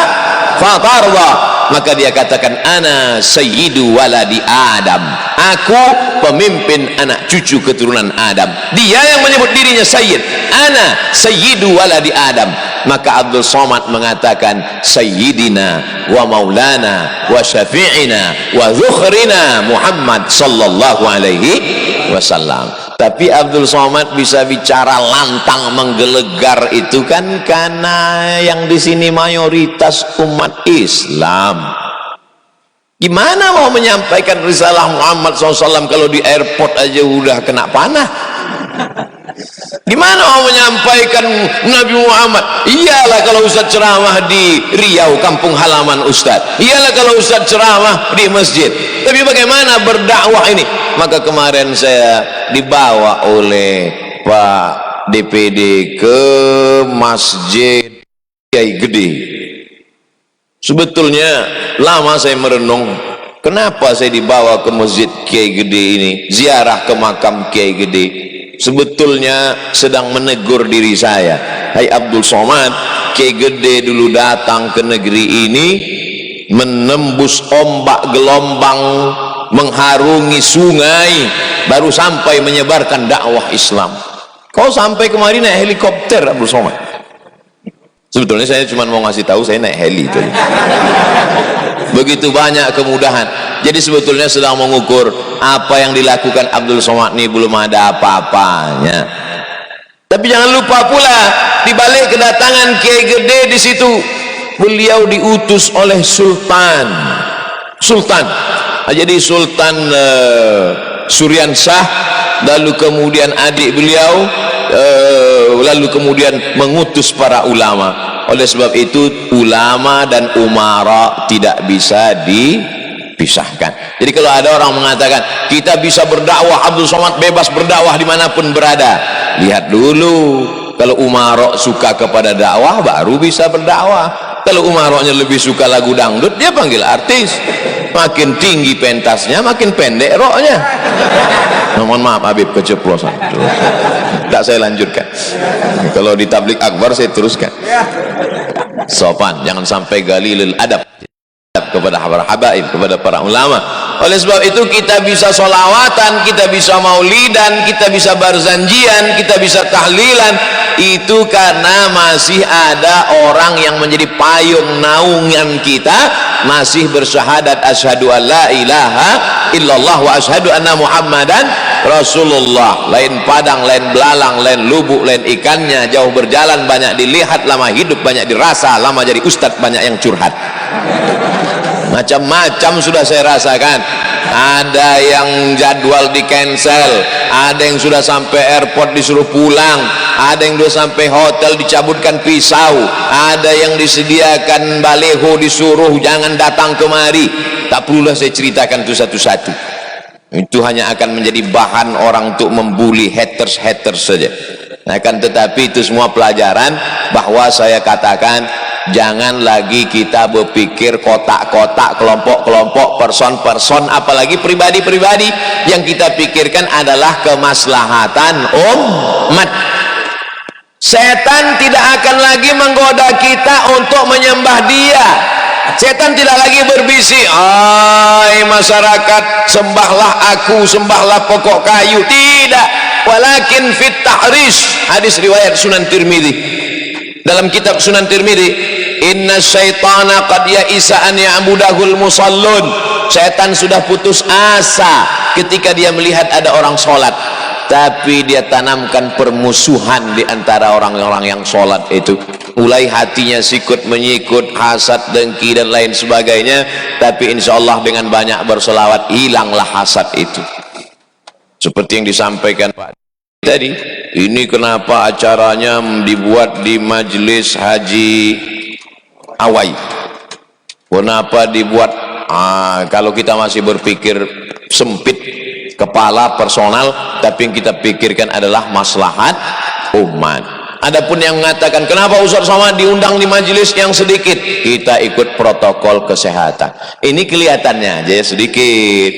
fatarda. Maka dia katakan, ana sayyidu waladi Adam, aku pemimpin anak cucu keturunan Adam. Dia yang menyebut dirinya sayyid, ana sayyidu waladi Adam. Maka Abdul Somad mengatakan, sayyidina wa maulana wa syafi'ina wa dzukhrina Muhammad sallallahu alaihi wasallam. Tapi Abdul Somad bisa bicara lantang menggelegar itu kan karena yang di sini mayoritas umat Islam. Gimana mau menyampaikan risalah Muhammad SAW kalau di airport aja udah kena panah? Gimana mau menyampaikan Nabi Muhammad? Iyalah kalau Ustaz ceramah di Riau, kampung halaman Ustaz. Iyalah kalau Ustaz ceramah di masjid. Tapi bagaimana berdakwah ini? Maka kemarin saya dibawa oleh Pak DPD ke Masjid Kiai Gede. Sebetulnya lama saya merenung, kenapa saya dibawa ke Masjid Kiai Gede ini, ziarah ke makam Kiai Gede. Sebetulnya sedang menegur diri saya. Hai Abdul Somad, Kiai Gede dulu datang ke negeri ini menembus ombak gelombang, mengharungi sungai, baru sampai menyebarkan dakwah Islam. Kau sampai kemarin naik helikopter Abdul Somad. Sebetulnya saya cuma mau ngasih tahu saya naik heli tadi. Begitu banyak kemudahan. Jadi sebetulnya sedang mengukur apa yang dilakukan Abdul Somad ini belum ada apa-apanya. Tapi jangan lupa pula di balik kedatangan Kiai Gede di situ, beliau diutus oleh Sultan. Jadi Sultan Suryan Shah, lalu kemudian adik beliau, lalu kemudian mengutus para ulama. Oleh sebab itu ulama dan umara tidak bisa dipisahkan. Jadi kalau ada orang mengatakan kita bisa berdakwah, Abdul Somad bebas berdakwah dimanapun berada, lihat dulu, kalau umara suka kepada dakwah baru bisa berdakwah. Kalau umaranya lebih suka lagu dangdut, dia panggil artis. makin tinggi pentasnya makin pendek roknya. Mohon maaf Habib, keceplosan. Tak saya lanjutkan. Kalau di tablik akbar saya teruskan. Sopan, jangan sampai galilul adab kepada para habaib, kepada para ulama. Oleh sebab itu kita bisa solawatan, kita bisa maulidan, kita bisa barzanjian, kita bisa tahlilan, itu karena masih ada orang yang menjadi payung naungan kita, masih bersyahadat asyhadu an la ilaha illallah wa asyhadu anna muhammadan rasulullah. Lain padang, lain belalang, lain lubuk, lain ikannya, jauh berjalan banyak dilihat, lama hidup banyak dirasa, lama jadi ustadz banyak yang curhat. Macam-macam sudah saya rasakan. Ada yang jadwal di cancel, ada yang sudah sampai airport disuruh pulang, ada yang sudah sampai hotel dicabutkan pisau, ada yang disediakan baleho disuruh jangan datang kemari. Tak perlulah saya ceritakan itu satu-satu. Itu hanya akan menjadi bahan orang untuk membuli haters saja. Akan tetapi itu semua pelajaran bahwa saya katakan jangan lagi kita berpikir kotak-kotak, kelompok-kelompok, person-person, apalagi pribadi-pribadi. Yang kita pikirkan adalah kemaslahatan umat. Setan tidak akan lagi menggoda kita untuk menyembah dia. Setan tidak lagi berbisik, "Hai masyarakat, sembahlah aku, sembahlah pokok kayu." Tidak. Walakin fit tahrish, hadis riwayat Sunan Tirmidzi. Dalam kitab Sunan Tirmidzi, inna syaitana qad ya'isa an ya'budahul musallun. Setan sudah putus asa ketika dia melihat ada orang sholat, tapi dia tanamkan permusuhan di antara orang-orang yang sholat itu. Mulai hatinya sikut menyikut, hasad, dengki dan lain sebagainya. Tapi insya Allah dengan banyak berselawat hilanglah hasad itu. Seperti yang disampaikan Pak tadi, ini kenapa acaranya dibuat di Majelis Haji Awai, kenapa dibuat kalau kita masih berpikir sempit kepala personal, tapi yang kita pikirkan adalah maslahat umat. Adapun yang mengatakan kenapa Ustaz Somad diundang di majelis yang sedikit, kita ikut protokol kesehatan. Ini kelihatannya aja sedikit,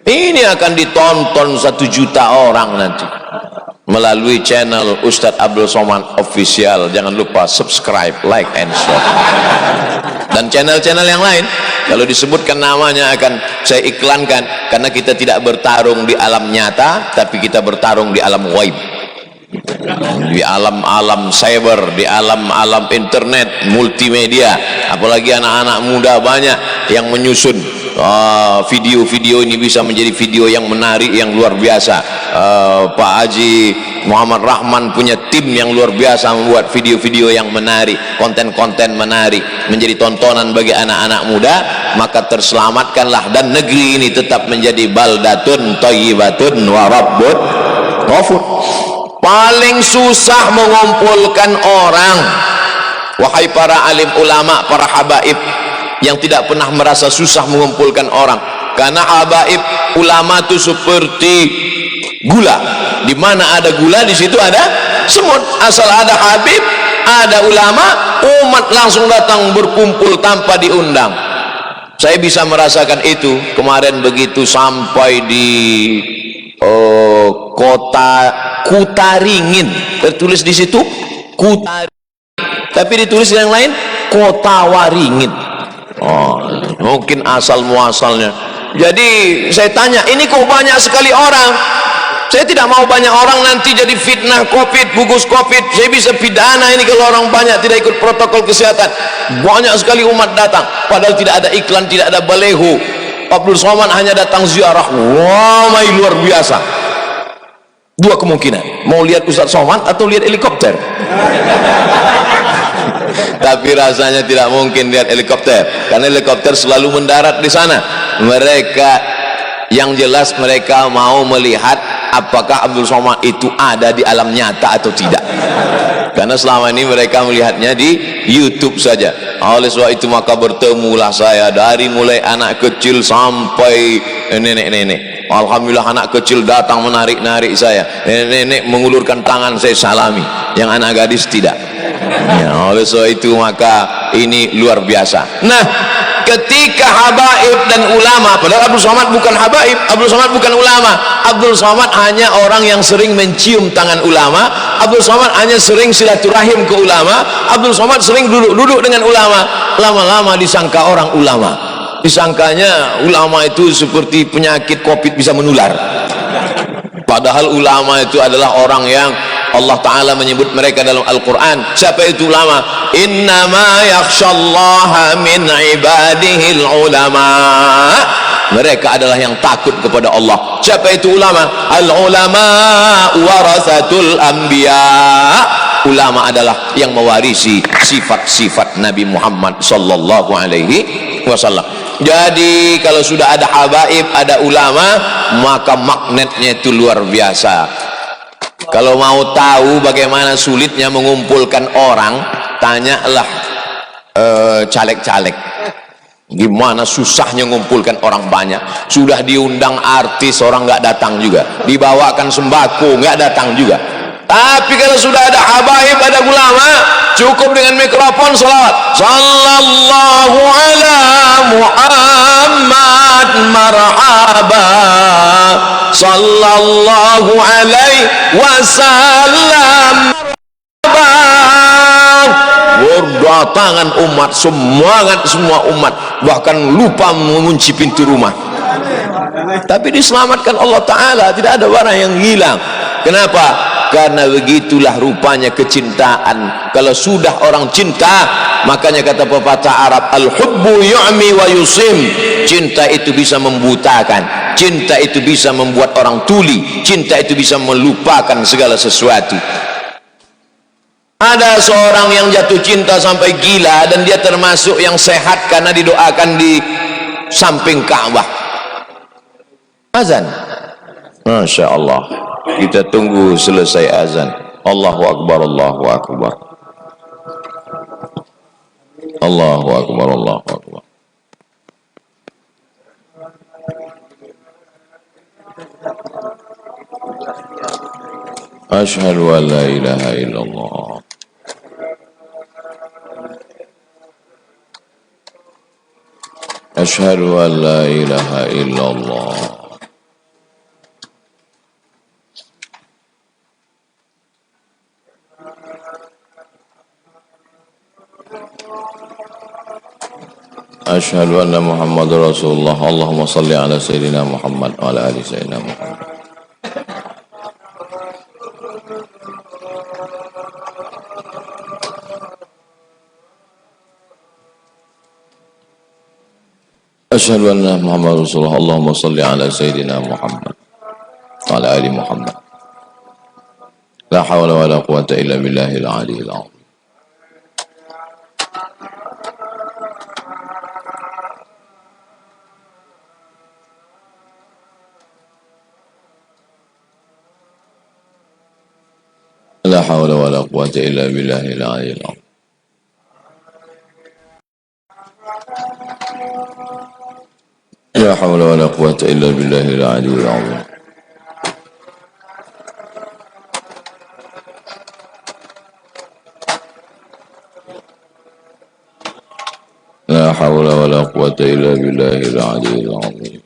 ini akan ditonton 1 juta orang nanti melalui channel Ustadz Abdul Somad Official. Jangan lupa subscribe, like, and share. Dan channel-channel yang lain kalau disebutkan namanya akan saya iklankan, karena kita tidak bertarung di alam nyata, tapi kita bertarung di alam ghaib, di alam-alam cyber, di alam-alam internet, multimedia. Apalagi anak-anak muda banyak yang menyusun video-video ini bisa menjadi video yang menarik, yang luar biasa. Pak Haji Muhammad Rahman punya tim yang luar biasa membuat video-video yang menarik, konten-konten menarik, menjadi tontonan bagi anak-anak muda. Maka terselamatkanlah dan negeri ini tetap menjadi baldatun thayyibatun wa rabbun ghafur. Paling susah mengumpulkan orang, wahai para alim ulama, para habaib yang tidak pernah merasa susah mengumpulkan orang. Karena habaib ulama itu seperti gula, di mana ada gula di situ ada semut. Asal ada habib, ada ulama, umat langsung datang berkumpul tanpa diundang. Saya bisa merasakan itu kemarin begitu sampai di kota Kutaringin, tertulis di situ Kutaringin, tapi ditulis yang lain Kota Waringin. Mungkin asal muasalnya. Jadi saya tanya, ini kok banyak sekali orang? Saya tidak mau banyak orang nanti jadi fitnah COVID, gugus COVID. Saya bisa pidana ini kalau orang banyak tidak ikut protokol kesehatan. Banyak sekali umat datang, padahal tidak ada iklan, tidak ada baleho. Abdul Somad hanya datang ziarah. Wah, luar biasa. Dua kemungkinan, mau lihat Ustaz Somad atau lihat helikopter. Tapi rasanya tidak mungkin lihat helikopter, karena helikopter selalu mendarat di sana. Mereka yang jelas mereka mau melihat apakah Abdul Somad itu ada di alam nyata atau tidak, karena selama ini mereka melihatnya di YouTube saja. Oleh sebab itu maka bertemulah saya dari mulai anak kecil sampai nenek-nenek. Alhamdulillah anak kecil datang menarik-narik saya, nenek-nenek mengulurkan tangan saya salami, yang anak gadis tidak. Ya, oleh sebab itu maka ini luar biasa. Nah, ketika habaib dan ulama, padahal Abdul Somad bukan habaib, Abdul Somad bukan ulama, Abdul Somad hanya orang yang sering mencium tangan ulama, Abdul Somad hanya sering silaturahim ke ulama, Abdul Somad sering duduk-duduk dengan ulama. Lama-lama disangka orang ulama, disangkanya ulama itu seperti penyakit COVID bisa menular, padahal ulama itu adalah orang yang Allah Ta'ala menyebut mereka dalam Al-Quran. Siapa itu ulama? Innama yakhshallaha min ibadihil ulama. Mereka adalah yang takut kepada Allah. Siapa itu ulama? Al-ulama warasatul anbiya. Ulama adalah yang mewarisi sifat-sifat Nabi Muhammad sallallahu alaihi wasallam. Jadi kalau sudah ada habaib, ada ulama, maka magnetnya itu luar biasa. Kalau mau tahu bagaimana sulitnya mengumpulkan orang, tanyalah caleg-caleg. Gimana susahnya mengumpulkan orang banyak. Sudah diundang artis, orang nggak datang juga. Dibawakan sembako, nggak datang juga. Tapi kalau sudah ada habaib, ada ulama, cukup dengan mikrofon salawat. Sallallahu ala Muhammad marhaba. Sallallahu alaihi wasallam. Berdatangan umat, semangat semua umat, bahkan lupa mengunci pintu rumah. Tapi diselamatkan Allah Ta'ala, tidak ada barang yang hilang. Kenapa? Karena begitulah rupanya kecintaan. Kalau sudah orang cinta, makanya kata pepatah Arab, al-hubbu yu'mi wa yusim. Cinta itu bisa membutakan, cinta itu bisa membuat orang tuli, cinta itu bisa melupakan segala sesuatu. Ada seorang yang jatuh cinta sampai gila, dan dia termasuk yang sehat karena didoakan di samping Ka'bah. Azan, Masya Allah. Kita tunggu selesai azan. Allahu Akbar, Allahu Akbar, Allahu Akbar, Allahu Akbar. Asyhadu an la ilaha illallah. Asyhadu an la ilaha illallah. Asyhadu anna Muhammadar Rasulullah. Allahumma salli ala Sayyidina Muhammad wa ala ali Sayyidina Muhammad. Asyhadu anna Muhammadar Rasulullah. Allahumma salli ala Sayyidina Muhammad wa ala ali Muhammad. La hawla wa la quwwata illa billahil aliyyil azim. La hawla wa la quwwata illa billahil aliyyil azim. La hawla wa la quwwata illa billahil aliyyil azim. La hawla wa la quwwata illa billahil aliyyil azim.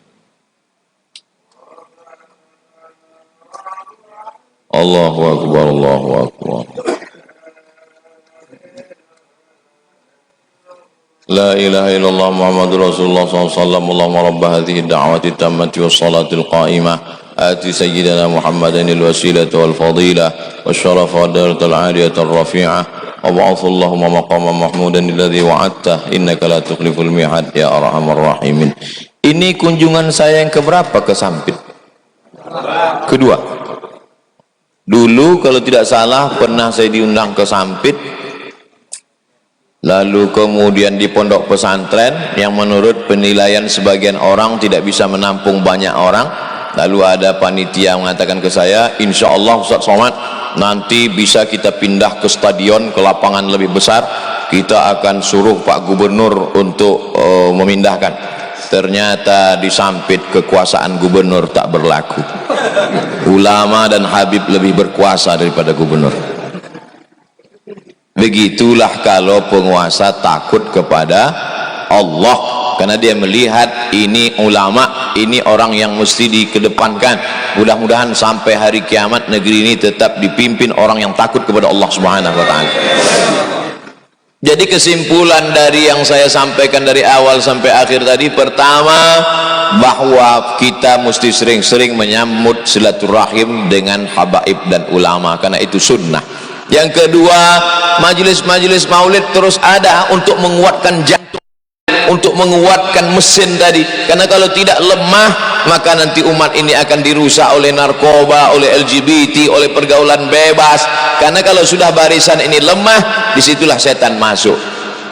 Allahu Akbar, Allahu Akbar. La ilaha illallah Muhammadur Rasulullah SAW. Allahumma rabba hadhihi ad-da'wati at-tammati was-salati al-qa'imah. Ati sayyidina Muhammadan al-wasilata wal-fadilah wasyarafa wad-darajata al-'aliyata ar-rafi'ah. Wab'athu Allahumma maqaman mahmudan alladhi wa'adta innaka la tukhliful mi'ad ya arhamar rahimin. Ini kunjungan saya yang keberapa ke Sampit? Kedua. Dulu kalau tidak salah pernah saya diundang ke Sampit, lalu kemudian di pondok pesantren yang menurut penilaian sebagian orang tidak bisa menampung banyak orang. Lalu ada panitia mengatakan ke saya, insya Allah Ustaz Somad, nanti bisa kita pindah ke stadion, ke lapangan lebih besar, kita akan suruh Pak Gubernur untuk memindahkan. Ternyata di Sampit kekuasaan gubernur tak berlaku. Ulama dan Habib lebih berkuasa daripada gubernur. Begitulah kalau penguasa takut kepada Allah. karena dia melihat ini ulama, ini orang yang mesti dikedepankan. Mudah-mudahan sampai hari kiamat negeri ini tetap dipimpin orang yang takut kepada Allah Subhanahu wa taala. Jadi kesimpulan dari yang saya sampaikan dari awal sampai akhir tadi, pertama, bahwa kita mesti sering-sering menyambut silaturahim dengan habaib dan ulama, karena itu sunnah. Yang kedua, majelis-majelis maulid terus ada untuk menguatkan jantung, untuk menguatkan mesin tadi, karena kalau tidak lemah maka nanti umat ini akan dirusak oleh narkoba, oleh LGBT, oleh pergaulan bebas. Karena kalau sudah barisan ini lemah, disitulah setan masuk.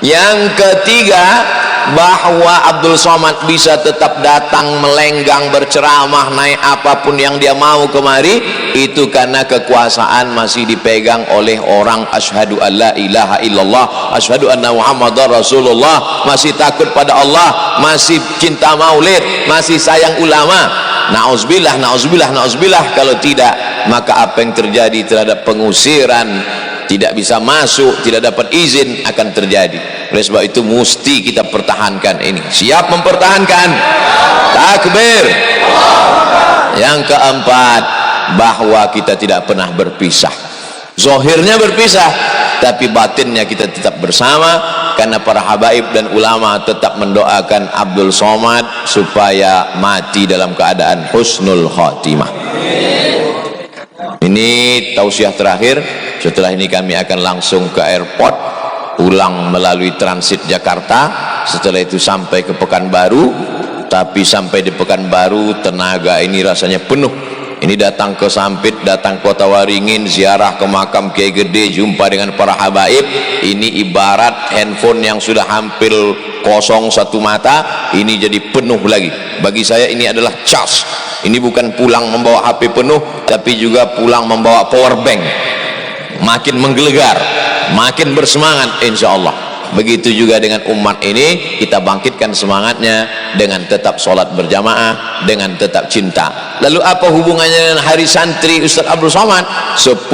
Yang ketiga, bahwa Abdul Somad bisa tetap datang melenggang berceramah naik apapun yang dia mau kemari, itu karena kekuasaan masih dipegang oleh orang asyhadu alla ilaha illallah, asyhadu anna muhammadar rasulullah, masih takut pada Allah, masih cinta maulid, masih sayang ulama. Nauzubillah, nauzubillah, nauzubillah. Kalau tidak, maka apa yang terjadi terhadap pengusiran, tidak bisa masuk, tidak dapat izin, akan terjadi. Oleh sebab itu mesti kita pertahankan ini. Siap mempertahankan? Takbir. Yang keempat, bahwa kita tidak pernah berpisah. Zohirnya berpisah, tapi batinnya kita tetap bersama, karena para habaib dan ulama tetap mendoakan Abdul Somad supaya mati dalam keadaan husnul khatimah. Ini tausiah terakhir. Setelah ini kami akan langsung ke airport, pulang melalui transit Jakarta, setelah itu sampai ke Pekanbaru. Tapi sampai di Pekanbaru tenaga ini rasanya penuh. Ini datang ke Sampit, datang Kota Waringin, ziarah ke makam Kiai Gede, jumpa dengan para habaib. Ini ibarat handphone yang sudah hampir kosong satu mata, ini jadi penuh lagi. Bagi saya ini adalah charge. Ini bukan pulang membawa HP penuh, tapi juga pulang membawa power bank. Makin menggelegar, makin bersemangat insya Allah. Begitu juga dengan umat ini, kita bangkitkan semangatnya dengan tetap sholat berjamaah, dengan tetap cinta. Lalu apa hubungannya dengan hari santri Ustaz Abdul Somad? 10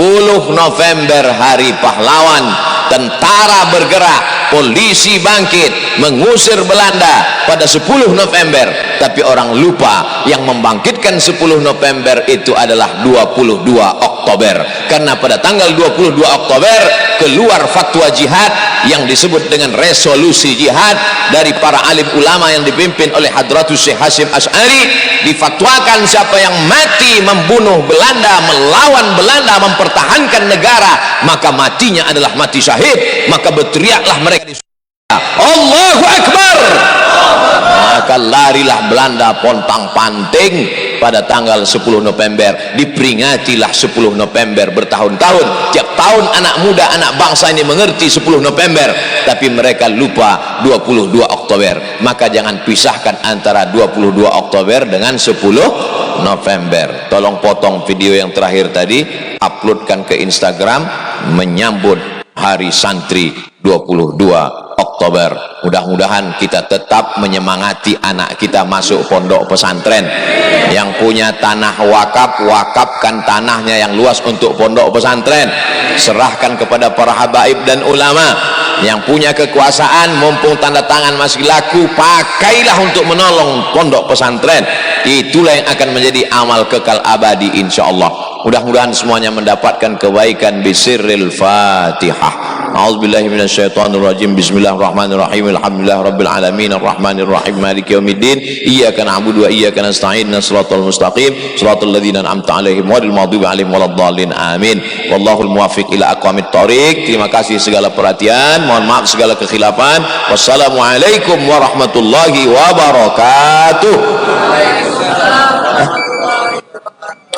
November hari pahlawan, tentara bergerak, polisi bangkit mengusir Belanda pada 10 November. Tapi orang lupa yang membangkitkan 10 November itu adalah 22 Oktober. Karena pada tanggal 22 Oktober keluar fatwa jihad yang disebut dengan resolusi jihad dari para alim ulama yang dipimpin oleh Hadratus Syekh Hasyim Asy'ari. Difatwakan siapa yang mati membunuh Belanda, melawan Belanda, mempertahankan negara, maka matinya adalah mati syahid. Maka berteriaklah mereka di surga, Allahu Akbar. Maka larilah Belanda pontang-panting pada tanggal 10 November. Diperingatilah 10 November bertahun-tahun. Tiap tahun anak muda, anak bangsa ini mengerti 10 November, tapi mereka lupa 22 Oktober. Maka jangan pisahkan antara 22 Oktober dengan 10 November. Tolong potong video yang terakhir tadi, uploadkan ke Instagram menyambut Hari Santri 22 Oktober. Mudah-mudahan kita tetap menyemangati anak kita masuk pondok pesantren. Yang punya tanah wakaf, wakafkan tanahnya yang luas untuk pondok pesantren. Serahkan kepada para habaib dan ulama. Yang punya kekuasaan, mumpung tanda tangan masih laku, pakailah untuk menolong pondok pesantren. Itulah yang akan menjadi amal kekal abadi insyaallah. Mudah-mudahan semuanya mendapatkan kebaikan. Bisirril Fatihah. A'udzubillahi minasyaitonirrajim. Bismillahirrahmanirrahim. Alhamdulillahirabbil alamin arrahmanir rahim maliki yaumiddin. Iyyaka na'budu wa iyyaka nasta'in. Shiratal mustaqim shiratal ladzina an'amta 'alaihim ghairil maghdubi 'alaihim waladdallin. Amin. Wallahul muwaffiq ila aqwamit thoriq. Terima kasih segala perhatian. Mohon maaf segala kekhilafan. Wassalamualaikum warahmatullahi wabarakatuh.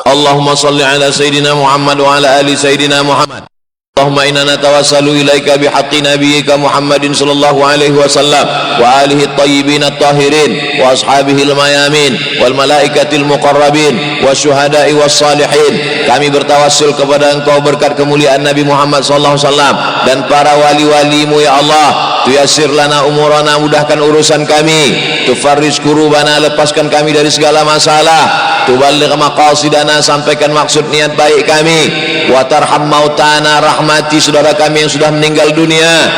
Allahumma salli ala Sayyidina Muhammad wa ala ali Sayyidina Muhammad. Allahumma inna natawassalu ilaika bihaqqi nabiyyika Muhammadin sallallahu alaihi wasallam wa alihi at-tayyibin at-tahirin wa ashabihi al-mayamin wal malaikatil muqarrabin wa syuhada'i was salihin. Kami bertawassul kepada Engkau berkat kemuliaan Nabi Muhammad sallallahu alaihi wasallam dan para wali-walimu ya Allah. Tuyassir lana umurana, mudahkan urusan kami. Tufarriz kurubana, lepaskan kami dari segala masalah. Tuballigh maqasidana, sampaikan maksud niat baik kami. Wa tarham mautana, rahmati saudara kami yang sudah meninggal dunia.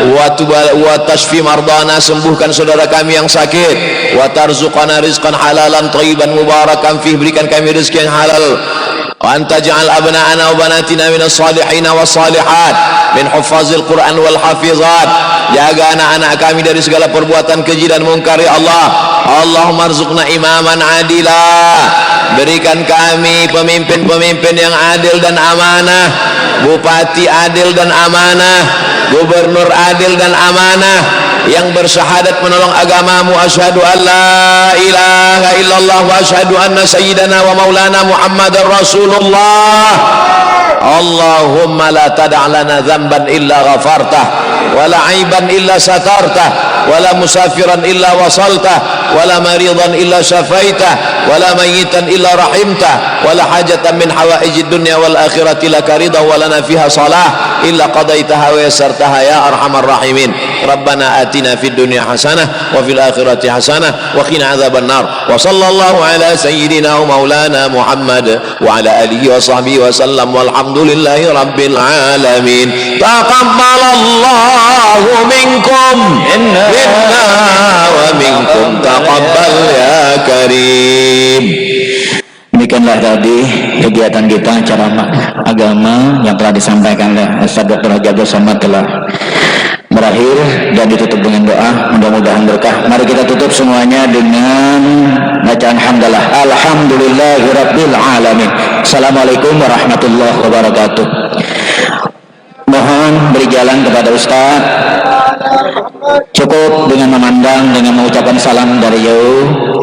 wa tashfi mardana, sembuhkan saudara kami yang sakit, wa tarzuqana rizqan halalan thayyiban mubarakan fih, berikan kami rezeki yang halal, wa anta ja'al abna'ana wa banatina minas salihin was salihat min hufazil Quran wal hafizat, jaga anak-anak kami dari segala perbuatan keji dan mungkar ya Allah. Allahumma arzuqna imaman adila, berikan kami pemimpin-pemimpin yang adil dan amanah, bupati adil dan amanah, gubernur adil dan amanah, yang bersyahadat menolong agamamu. Asyhadu an la ilaha illallah wa asyhadu anna sayyidana wa maulana Muhammadar Rasulullah. Allahumma la tada' lana dhanban illa ghafartah, wa la aiban illa satartah, wa la musafiran illa wasaltah, wa la maridan illa syafaitah, wa la mayitan illa rahimtah, wa la hajatan min hawaijid dunya wal akhirati laka ridha wa lana fiha salah illa qadaitaha wa yassartaha ya arhamar rahimin. Rabbana atina fid dunya hasanah wa fil akhirati hasanah wa qina adzaban nar. Wa sallallahu ala sayyidina wa maulana Muhammad wa ala alihi wa sahbihi wa sallam, walhamdulillahi rabbil alamin. Taqabbalallahu minkum minna wa minkum taqabbal ya karim. Demikianlah tadi kegiatan kita acara agama yang telah disampaikan oleh Ustaz Dr. Haji Abdul Somad telah berakhir dan ditutup dengan doa, mudah-mudahan berkah. Mari kita tutup semuanya dengan bacaan hamdalah. Alhamdulillahirabbil alamin. Assalamualaikum warahmatullahi wabarakatuh. Mohon beri jalan kepada Ustaz. Cukup dengan memandang, dengan mengucapkan salam dari jauh.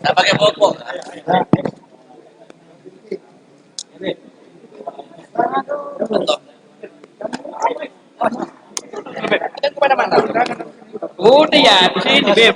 Tak pakai popok. Udah ya, di sini, Beb.